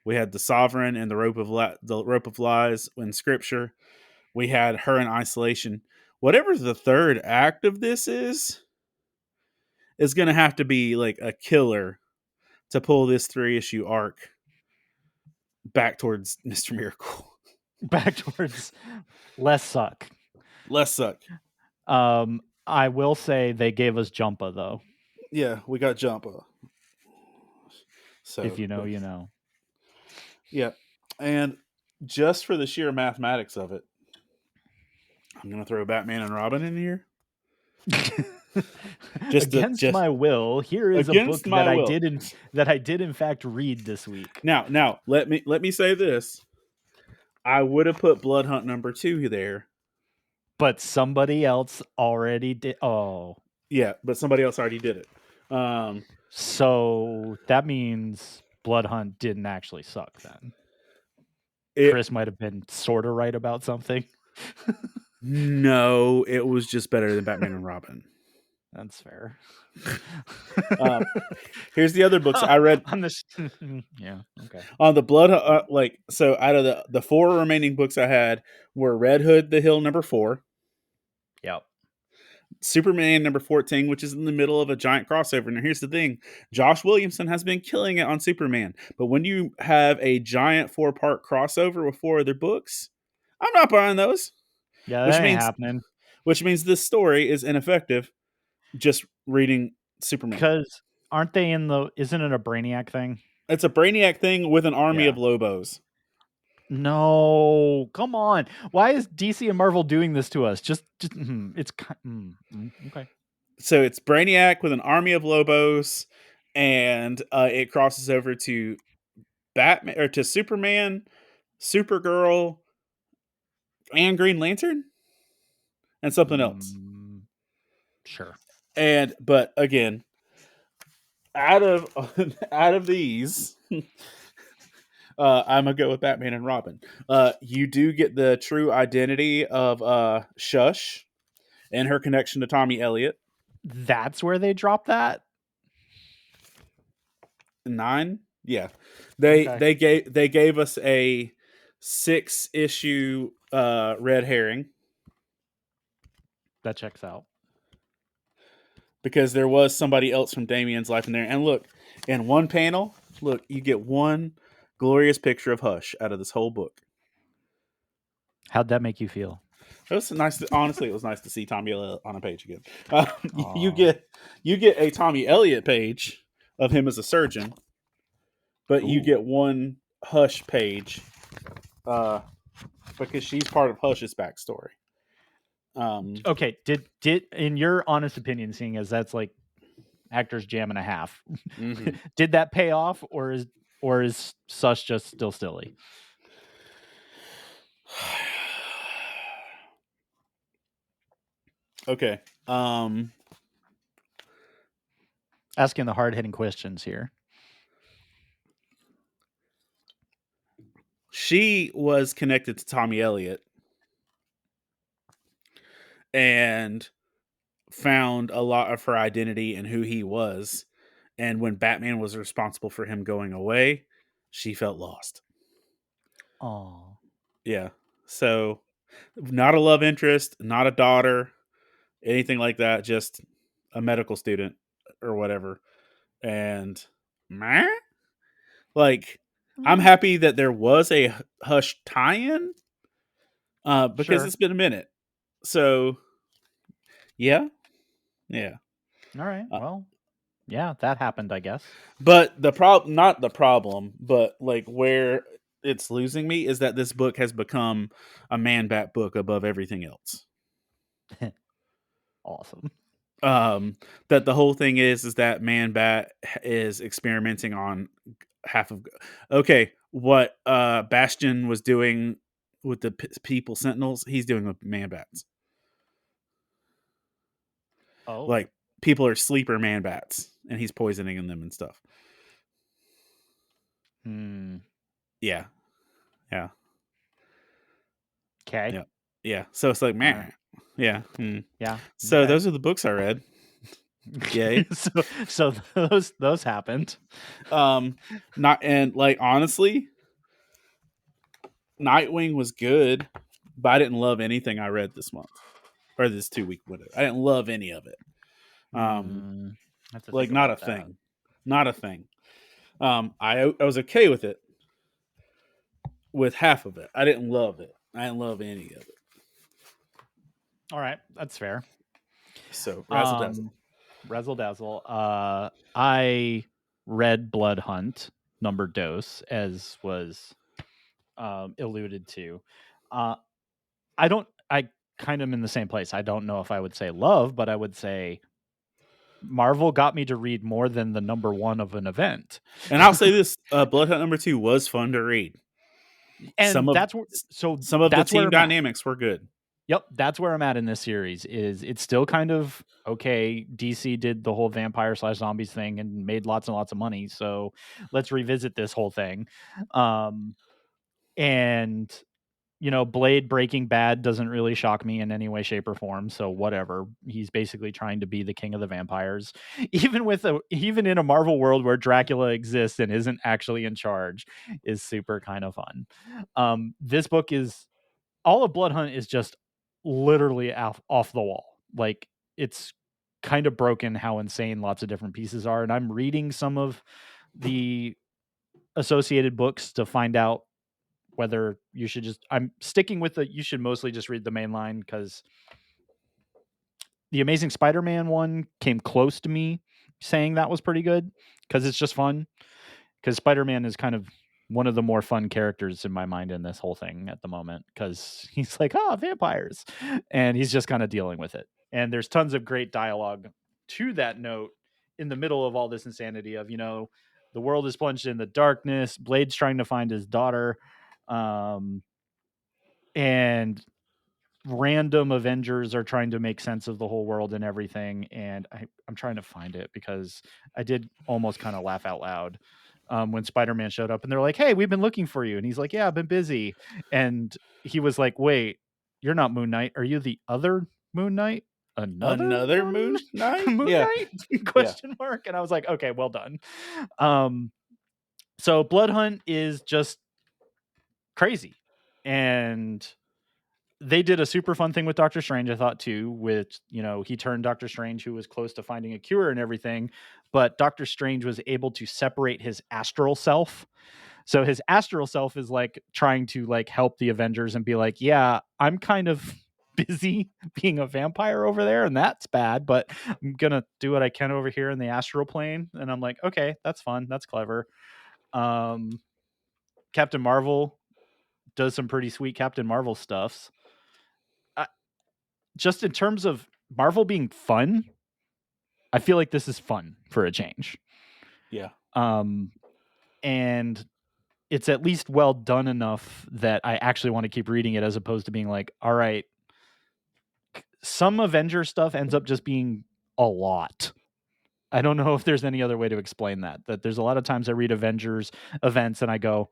We had the Sovereign and the Rope of Lies in Scripture. We had her in isolation. Whatever the third act of this is going to have to be like a killer to pull this 3-issue arc back towards Mr. Miracle. Back towards less suck. Less suck. I will say they gave us Jumpa though. Yeah, we got Jumpa. So if you know, you know. Yeah. And just for the sheer mathematics of it, I'm going to throw Batman and Robin in here. Against my will, here is a book that I did in fact read this week. Now let me say this. I would have put Blood Hunt #2 there, but somebody else already did. Oh, yeah, but somebody else already did it. So that means Blood Hunt didn't actually suck then. Chris might have been sort of right about something. No, it was just better than Batman and Robin. That's fair. Here's the other books I read on this. Yeah, okay. On the Blood, so out of the 4 remaining books I had were Red Hood, The Hill #4. Yep. Superman #14, which is in the middle of a giant crossover. Now, here's the thing: Josh Williamson has been killing it on Superman, but when you have a giant 4-part crossover with 4 other books, I'm not buying those. Yeah, that ain't happening. Which means this story is ineffective. Just reading Superman, because aren't they isn't it a Brainiac thing? It's a Brainiac thing with an army of Lobos. No, come on. Why is DC and Marvel doing this to us? It's okay. So it's Brainiac with an army of Lobos, and it crosses over to Batman or to Superman, Supergirl, and Green Lantern, and something else. Sure. But again, out of these, I'm gonna go with Batman and Robin. You do get the true identity of Shush and her connection to Tommy Elliott. That's where they dropped that. 9, yeah. They gave us a 6-issue red herring. That checks out. Because there was somebody else from Damian's life in there. And look, in one panel, you get one glorious picture of Hush out of this whole book. How'd that make you feel? It was nice. Honestly, it was nice to see Tommy Elliott on a page again. You get a Tommy Elliott page of him as a surgeon, but you get one Hush page because she's part of Hush's backstory. Okay, did in your honest opinion, seeing as that's like Hector's jam and a half, mm-hmm. did that pay off, or is Sus just still silly? Okay. Asking the hard-hitting questions here. She was connected to Tommy Elliott and found a lot of her identity and who he was. And when Batman was responsible for him going away, she felt lost. Oh. Yeah. So, not a love interest, not a daughter, anything like that, just a medical student or whatever. And like, I'm happy that there was a Hush tie-in because Sure. it's been a minute. So, yeah. All right. Well, yeah, that happened, I guess. But the problem, not the problem, but like where it's losing me is that this book has become a Man-Bat book above everything else. Awesome. That the whole thing is that Man-Bat is experimenting on half of. Okay, what Bastion was doing with the people Sentinels, he's doing with Man-Bats. Oh, like people are sleeper Man-Bats, and he's poisoning them and stuff. Yeah. Okay. Yeah. So it's like, man. Yeah. Yeah. So okay. Those are the books I read. Yay. so those happened. Not and like honestly, Nightwing was good, but I didn't love anything I read this month or this 2 week window. I didn't love any of it. Like not a thing. Not a thing. I was okay with it. With half of it. I didn't love it. I didn't love any of it. All right, that's fair. So razzle dazzle. Razzle dazzle. I read Blood Hunt number dose, as was alluded to. I kind of am in the same place. I don't know if I would say love, but I would say Marvel got me to read more than the number one of an event. And I'll say this: Blood Hunt number 2 was fun to read. And some of the team dynamics were good. Yep, that's where I'm at in this series. Is it's still kind of okay. DC did the whole vampire/zombies thing and made lots and lots of money, so let's revisit this whole thing. And Blade Breaking Bad doesn't really shock me in any way, shape, or form. So whatever. He's basically trying to be the king of the vampires, even in a Marvel world where Dracula exists and isn't actually in charge, is super kind of fun. This book is all of Blood Hunt is just literally off the wall. Like, it's kind of broken how insane lots of different pieces are. And I'm reading some of the associated books to find out whether you should I'm sticking with you should mostly just read the main line, because the Amazing Spider-Man one came close to me saying that was pretty good, because it's just fun. Because Spider-Man is kind of one of the more fun characters in my mind in this whole thing at the moment, because he's like, vampires, and he's just kind of dealing with it. And there's tons of great dialogue to that note in the middle of all this insanity of, the world is plunged in the darkness. Blade's trying to find his daughter. And random Avengers are trying to make sense of the whole world and everything. And I'm trying to find it, because I did almost kind of laugh out loud when Spider-Man showed up and they're like, hey, we've been looking for you. And he's like, yeah, I've been busy. And he was like, wait, you're not Moon Knight. Are you the other Moon Knight? Another Moon Knight? Moon Knight? Question mark. And I was like, okay, well done. So Blood Hunt is just crazy. And they did a super fun thing with Doctor Strange, I thought, too, with, he turned Doctor Strange, who was close to finding a cure and everything, but Doctor Strange was able to separate his astral self. So his astral self is like trying to like help the Avengers and be like, yeah, I'm kind of busy being a vampire over there, and that's bad, but I'm gonna do what I can over here in the astral plane. And I'm like, okay, that's fun, that's clever. Captain Marvel does some pretty sweet Captain Marvel stuffs. Just in terms of Marvel being fun, I feel like this is fun for a change. Yeah. And it's at least well done enough that I actually want to keep reading it, as opposed to being like, all right, some Avenger stuff ends up just being a lot. I don't know if there's any other way to explain that there's a lot of times I read Avengers events and I go,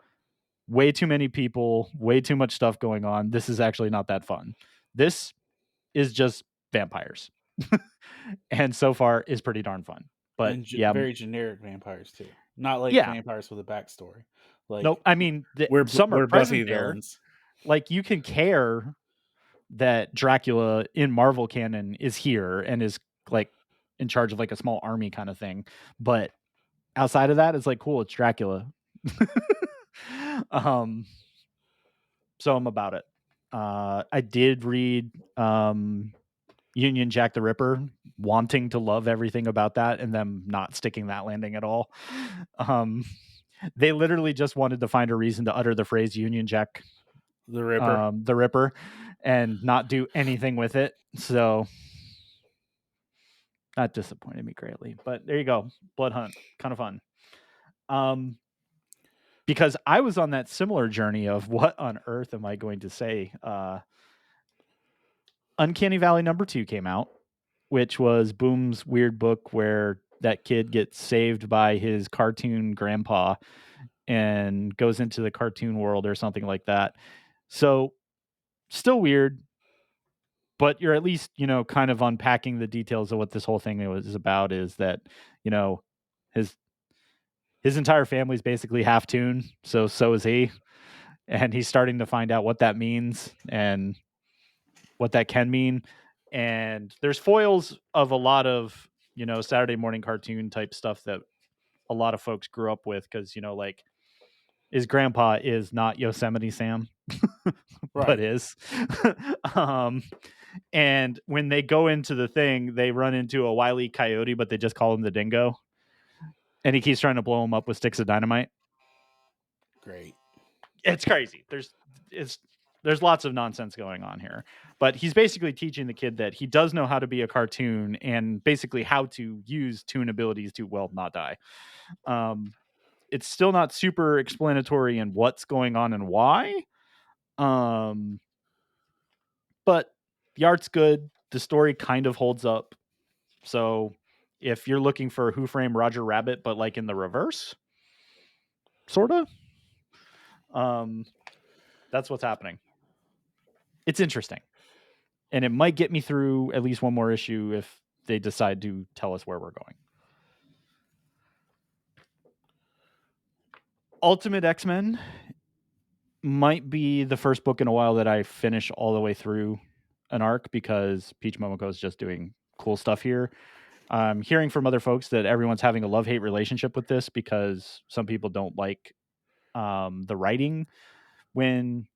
way too many people, way too much stuff going on. This is actually not that fun. This is just vampires. And so far is pretty darn fun. But and yeah, very generic vampires too. Not like vampires with a backstory. Like, nope. I mean, some are present there. Villains. Like, you can care that Dracula in Marvel canon is here and is like in charge of like a small army kind of thing. But outside of that, it's like, cool, it's Dracula. So I'm about it. I did read Union Jack the Ripper, wanting to love everything about that and them not sticking that landing at all. They literally just wanted to find a reason to utter the phrase Union Jack the Ripper and not do anything with it. So that disappointed me greatly. But there you go. Blood Hunt, kind of fun. Because I was on that similar journey of what on earth am I going to say? Uncanny Valley #2 came out, which was Boom's weird book where that kid gets saved by his cartoon grandpa and goes into the cartoon world or something like that. So still weird, but you're at least, kind of unpacking the details of what this whole thing was about. Is that, his entire family's basically half toon, so is he. And he's starting to find out what that means and what that can mean. And there's foils of a lot of, Saturday morning cartoon type stuff that a lot of folks grew up with, because, like, his grandpa is not Yosemite Sam, but is. And when they go into the thing, they run into a Wile E. Coyote, but they just call him the Dingo. And he keeps trying to blow him up with sticks of dynamite. Great. It's crazy. There's lots of nonsense going on here. But he's basically teaching the kid that he does know how to be a cartoon and basically how to use toon abilities to, well, not die. It's still not super explanatory in what's going on and why. But the art's good. The story kind of holds up. So if you're looking for Who Framed Roger Rabbit, but like in the reverse, sort of, that's what's happening. It's interesting. And it might get me through at least one more issue if they decide to tell us where we're going. Ultimate X-Men might be the first book in a while that I finish all the way through an arc, because Peach Momoko is just doing cool stuff here. I'm hearing from other folks that everyone's having a love-hate relationship with this, because some people don't like the writing when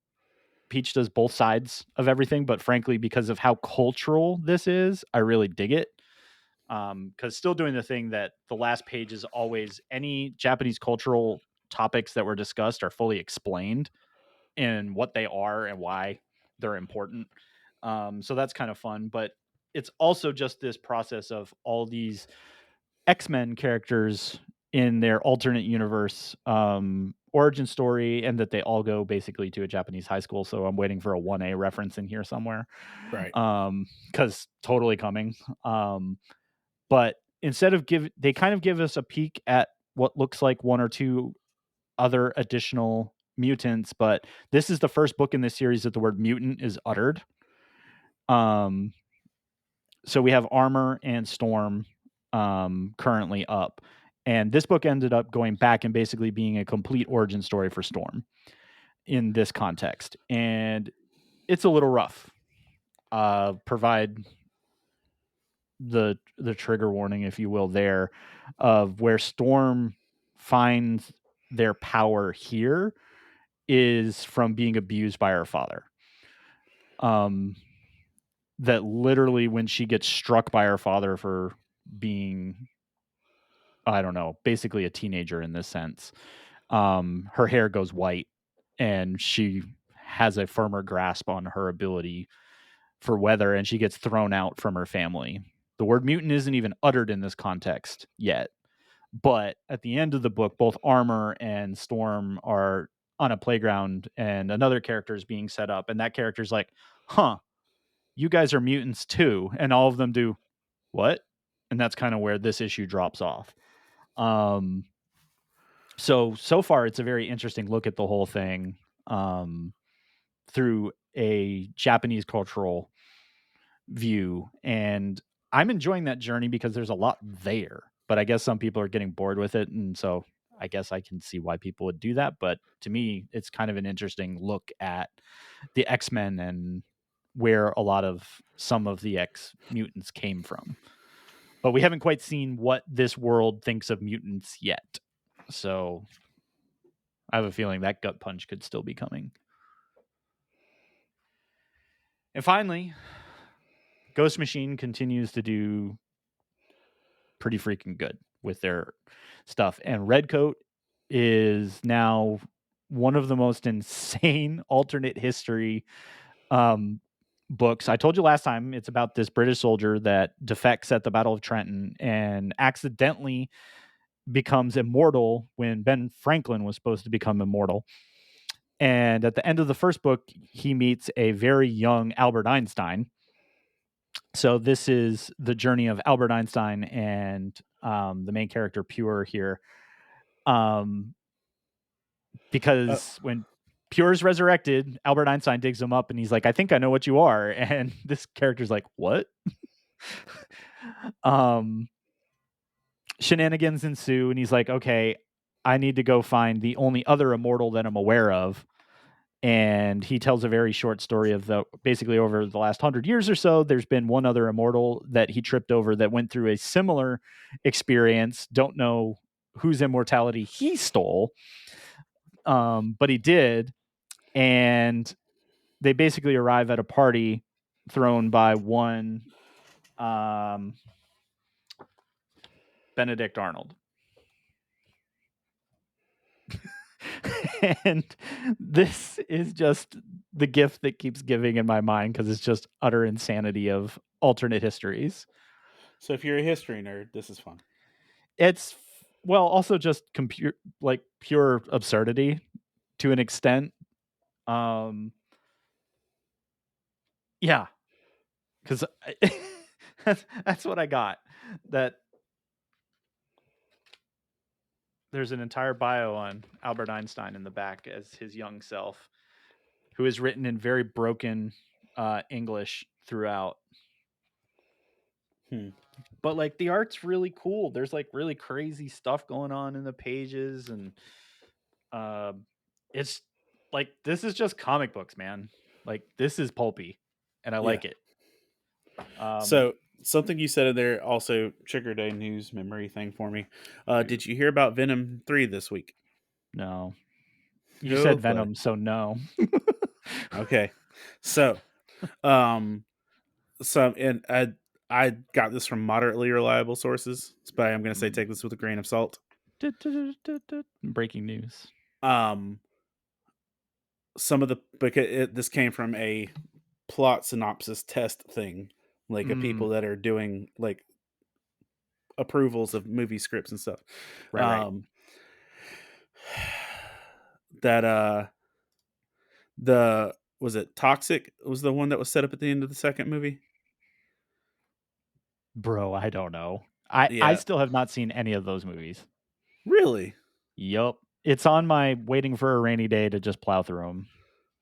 Peach does both sides of everything. But frankly, because of how cultural this is, I really dig it. Because still doing the thing that the last page is always any Japanese cultural topics that were discussed are fully explained in what they are and why they're important. So that's kind of fun. But it's also just this process of all these X-Men characters in their alternate universe origin story, and that they all go basically to a Japanese high school. So I'm waiting for a 1A reference in here somewhere. Right. Because totally coming. But instead of they kind of give us a peek at what looks like one or two other additional mutants, but this is the first book in this series that the word mutant is uttered. So we have Armor and Storm currently up, and this book ended up going back and basically being a complete origin story for Storm in this context, and it's a little rough. Provide the trigger warning, if you will, there, of where Storm finds their power here is from being abused by her father. That literally when she gets struck by her father for being, I don't know, basically a teenager in this sense, her hair goes white and she has a firmer grasp on her ability for weather, and she gets thrown out from her family. The word mutant isn't even uttered in this context yet. But at the end of the book, both Armor and Storm are on a playground, and another character is being set up, and that character's like, huh, you guys are mutants too. And all of them do, what? And that's kind of where this issue drops off. So far, it's a very interesting look at the whole thing through a Japanese cultural view. And I'm enjoying that journey because there's a lot there. But I guess some people are getting bored with it. And so I guess I can see why people would do that. But to me, it's kind of an interesting look at the X-Men and where a lot of some of the X-mutants came from. But we haven't quite seen what this world thinks of mutants yet. So I have a feeling that gut punch could still be coming. And finally, Ghost Machine continues to do pretty freaking good with their stuff. And Redcoat is now one of the most insane alternate history books. I told you last time it's about this British soldier that defects at the Battle of Trenton and accidentally becomes immortal when Ben Franklin was supposed to become immortal. And at the end of the first book, he meets a very young Albert Einstein. So this is the journey of Albert Einstein and the main character Pure here. Because when Pure's resurrected, Albert Einstein digs him up and he's like, I think I know what you are. And this character's like, what? Shenanigans ensue and he's like, okay, I need to go find the only other immortal that I'm aware of. And he tells a very short story of basically over the last 100 years or so, there's been one other immortal that he tripped over that went through a similar experience. Don't know whose immortality he stole, but he did. And they basically arrive at a party thrown by one Benedict Arnold. And this is just the gift that keeps giving in my mind because it's just utter insanity of alternate histories. So if you're a history nerd, this is fun. It's also just pure absurdity to an extent. Yeah, because that's what I got. That there's an entire bio on Albert Einstein in the back as his young self, who is written in very broken English throughout. But like the art's really cool. There's like really crazy stuff going on in the pages, and it's like this is just comic books, man. Like this is pulpy, and I like it. So something you said in there also triggered a news memory thing for me. Did you hear about Venom 3 this week? No. You said Venom, so no. Okay. So, and I got this from moderately reliable sources, but I'm going to say take this with a grain of salt. Breaking news. This came from a plot synopsis test thing, like of people that are doing like approvals of movie scripts and stuff. Right. That was it Toxic was the one that was set up at the end of the second movie? Bro, I don't know. I still have not seen any of those movies. Really? Yup. It's on my waiting for a rainy day to just plow through them.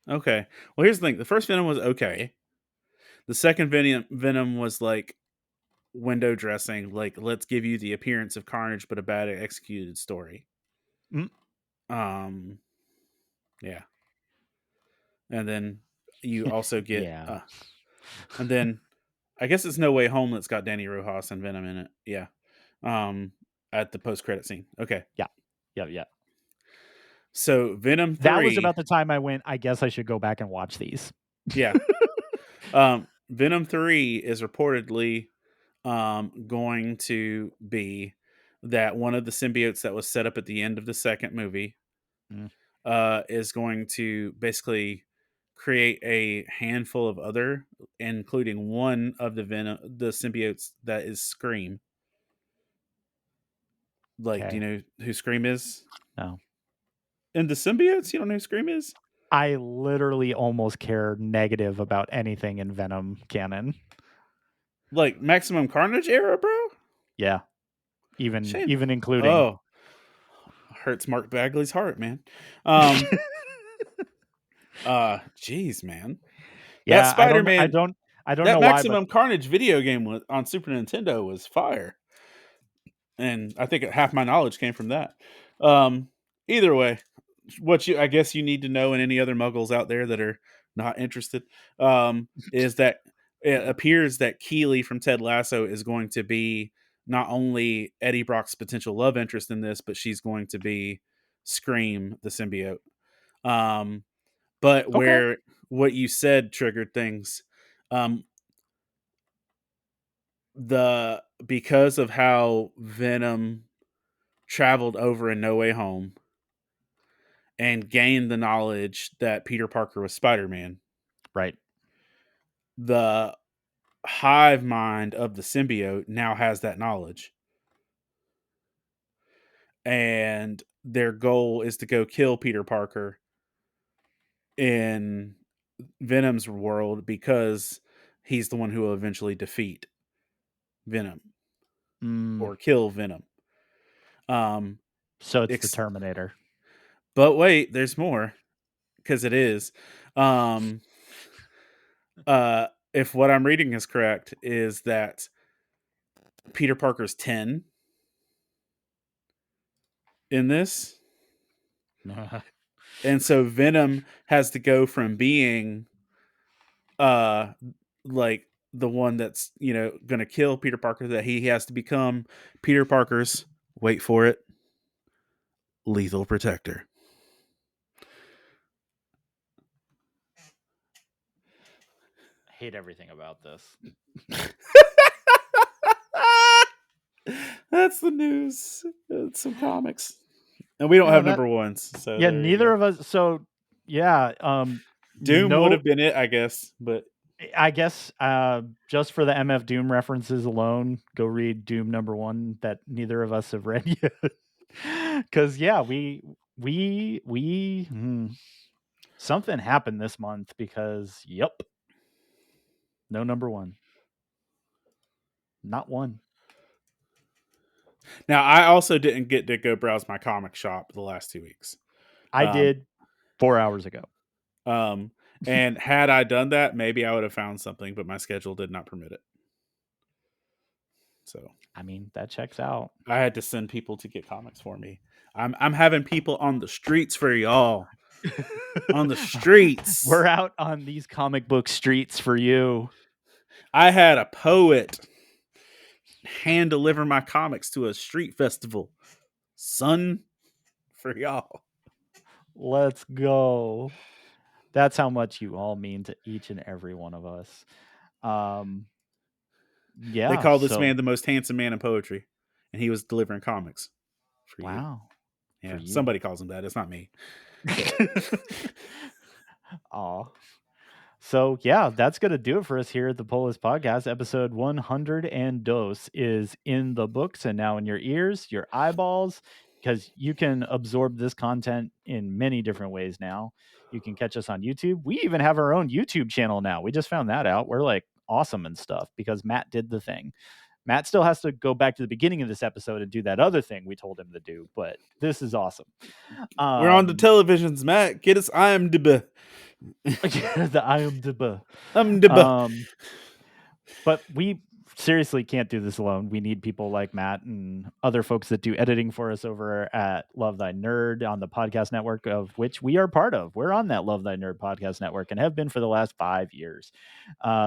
Okay. Well, here's the thing. The first Venom was okay. The second Venom was like window dressing, like let's give you the appearance of Carnage but a bad executed story. Yeah. And then you also get and then I guess it's No Way Home that's got Danny Rojas and Venom in it. Yeah. At the post-credit scene. Okay. Yeah. So Venom 3, that was about the time I went, I guess I should go back and watch these. Yeah. Venom 3 is reportedly going to be that one of the symbiotes that was set up at the end of the second movie is going to basically create a handful of other, including one of the symbiotes that is Scream. Like, do you know who Scream is? No. And the symbiotes, you don't know who Scream is? I literally almost care negative about anything in Venom canon. Like Maximum Carnage era, bro? Yeah. Even including. Oh. Hurts Mark Bagley's heart, man. Jeez, man. Yeah, That Spider-Man, I don't that know Maximum why, but Carnage video game on Super Nintendo was fire. And I think half my knowledge came from that. Either way, I guess you need to know, and any other muggles out there that are not interested, is that it appears that Keeley from Ted Lasso is going to be not only Eddie Brock's potential love interest in this, but she's going to be Scream the symbiote. But where what you said triggered things, because of how Venom traveled over in No Way Home and gained the knowledge that Peter Parker was Spider-Man. Right. The hive mind of the symbiote now has that knowledge. And their goal is to go kill Peter Parker in Venom's world because he's the one who will eventually defeat Venom or kill Venom. So it's the Terminator. But wait, there's more, because it is. If what I'm reading is correct, is that Peter Parker's 10 in this. And so Venom has to go from being like the one that's, going to kill Peter Parker, that he has to become Peter Parker's, wait for it, lethal protector. I hate everything about this. That's the news. It's some comics. And we don't have number ones. So yeah, neither of us. So yeah, Doom would have been it, I guess. But I guess just for the MF Doom references alone, go read Doom #1 that neither of us have read yet. Because yeah, something happened this month because no #1, not one. Now, I also didn't get to go browse my comic shop the last 2 weeks. I did 4 hours ago. And had I done that, maybe I would have found something, but my schedule did not permit it. So, I mean, that checks out. I had to send people to get comics for me. I'm having people on the streets for y'all. On the streets. We're out on these comic book streets for you. I had a poet hand deliver my comics to a street festival. Son, for y'all. Let's go. That's how much you all mean to each and every one of us. Yeah. They call this man the most handsome man in poetry, and he was delivering comics for you. Wow. Yeah, somebody calls him that. It's not me. Aw. So yeah, that's gonna do it for us here at the Polis Podcast. Episode 102 is in the books and now in your ears, your eyeballs, because you can absorb this content in many different ways now. You can catch us on YouTube. We even have our own YouTube channel now. We just found that out. We're like awesome and stuff because Matt did the thing. Matt still has to go back to the beginning of this episode and do that other thing we told him to do, but this is awesome. We're on the televisions, Matt. Get us IMDb. The IMDb. But we seriously can't do this alone. We need people like Matt and other folks that do editing for us over at Love Thy Nerd on the podcast network, of which we are part of. We're on that Love Thy Nerd podcast network and have been for the last 5 years.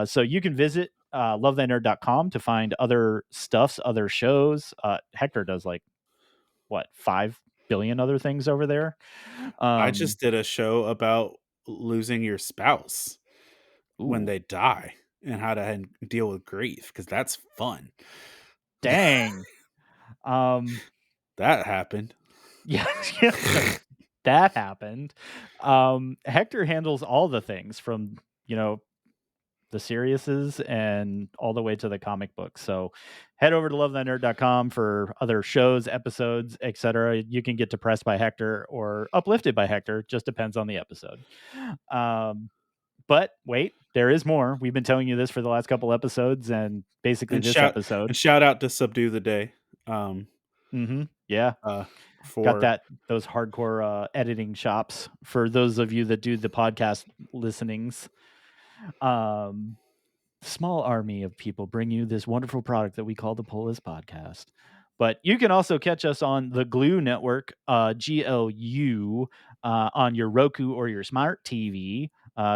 So you can visit lovethynerd.com to find other stuffs, other shows. Hector does 5 billion other things over there. I just did a show about losing your spouse when they die and how to deal with grief, because that's fun. Dang. That happened. Yeah. that happened. Hector handles all the things from, the seriouses and all the way to the comic books. So head over to lovethynerd.com for other shows, episodes, etc. You can get depressed by Hector or uplifted by Hector. Just depends on the episode. But wait, there is more. We've been telling you this for the last couple episodes, and basically episode. And shout out to Subdue the Day. Yeah. Got those hardcore editing shops for those of you that do the podcast listenings. Small army of people bring you this wonderful product that we call the Polis Podcast. But you can also catch us on the Glue Network, GLU, on your Roku or your smart TV.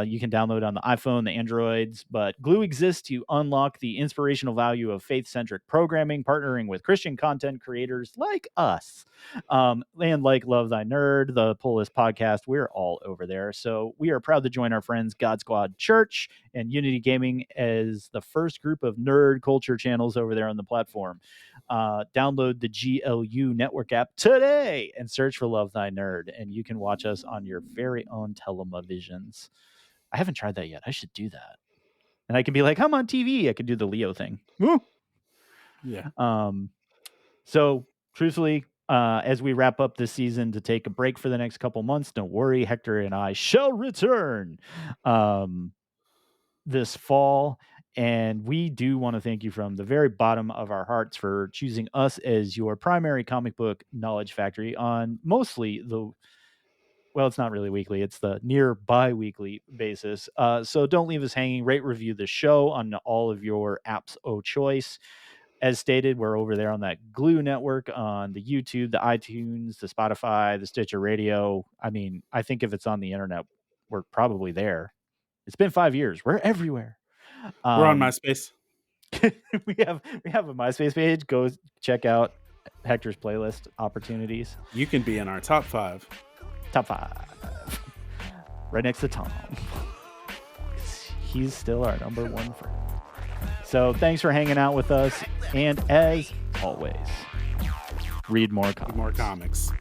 You can download on the iPhone, the Androids, but Glue exists to unlock the inspirational value of faith-centric programming, partnering with Christian content creators like us. And like Love Thy Nerd, the Polis Podcast, we're all over there. So we are proud to join our friends God Squad Church and Unity Gaming as the first group of nerd culture channels over there on the platform. Download the GLU Network app today and search for Love Thy Nerd, and you can watch us on your very own televisions. I haven't tried that yet. I should do that. And I can be like, I'm on TV. I could do the Leo thing. Woo! Yeah. So truthfully, as we wrap up this season to take a break for the next couple months, don't worry, Hector and I shall return this fall. And we do want to thank you from the very bottom of our hearts for choosing us as your primary comic book knowledge factory on mostly it's not really weekly. It's the near bi-weekly basis. So don't leave us hanging. Rate, review the show on all of your apps of choice. As stated, we're over there on that Glue Network, on the YouTube, the iTunes, the Spotify, the Stitcher Radio. I mean, I think if it's on the internet, we're probably there. It's been 5 years. We're everywhere. We're on MySpace. we have a MySpace page. Go check out Hector's playlist opportunities. You can be in our top 5. Top 5. Right next to Tom. He's still our number one friend. So thanks for hanging out with us. And as always, read more comics. Read more comics.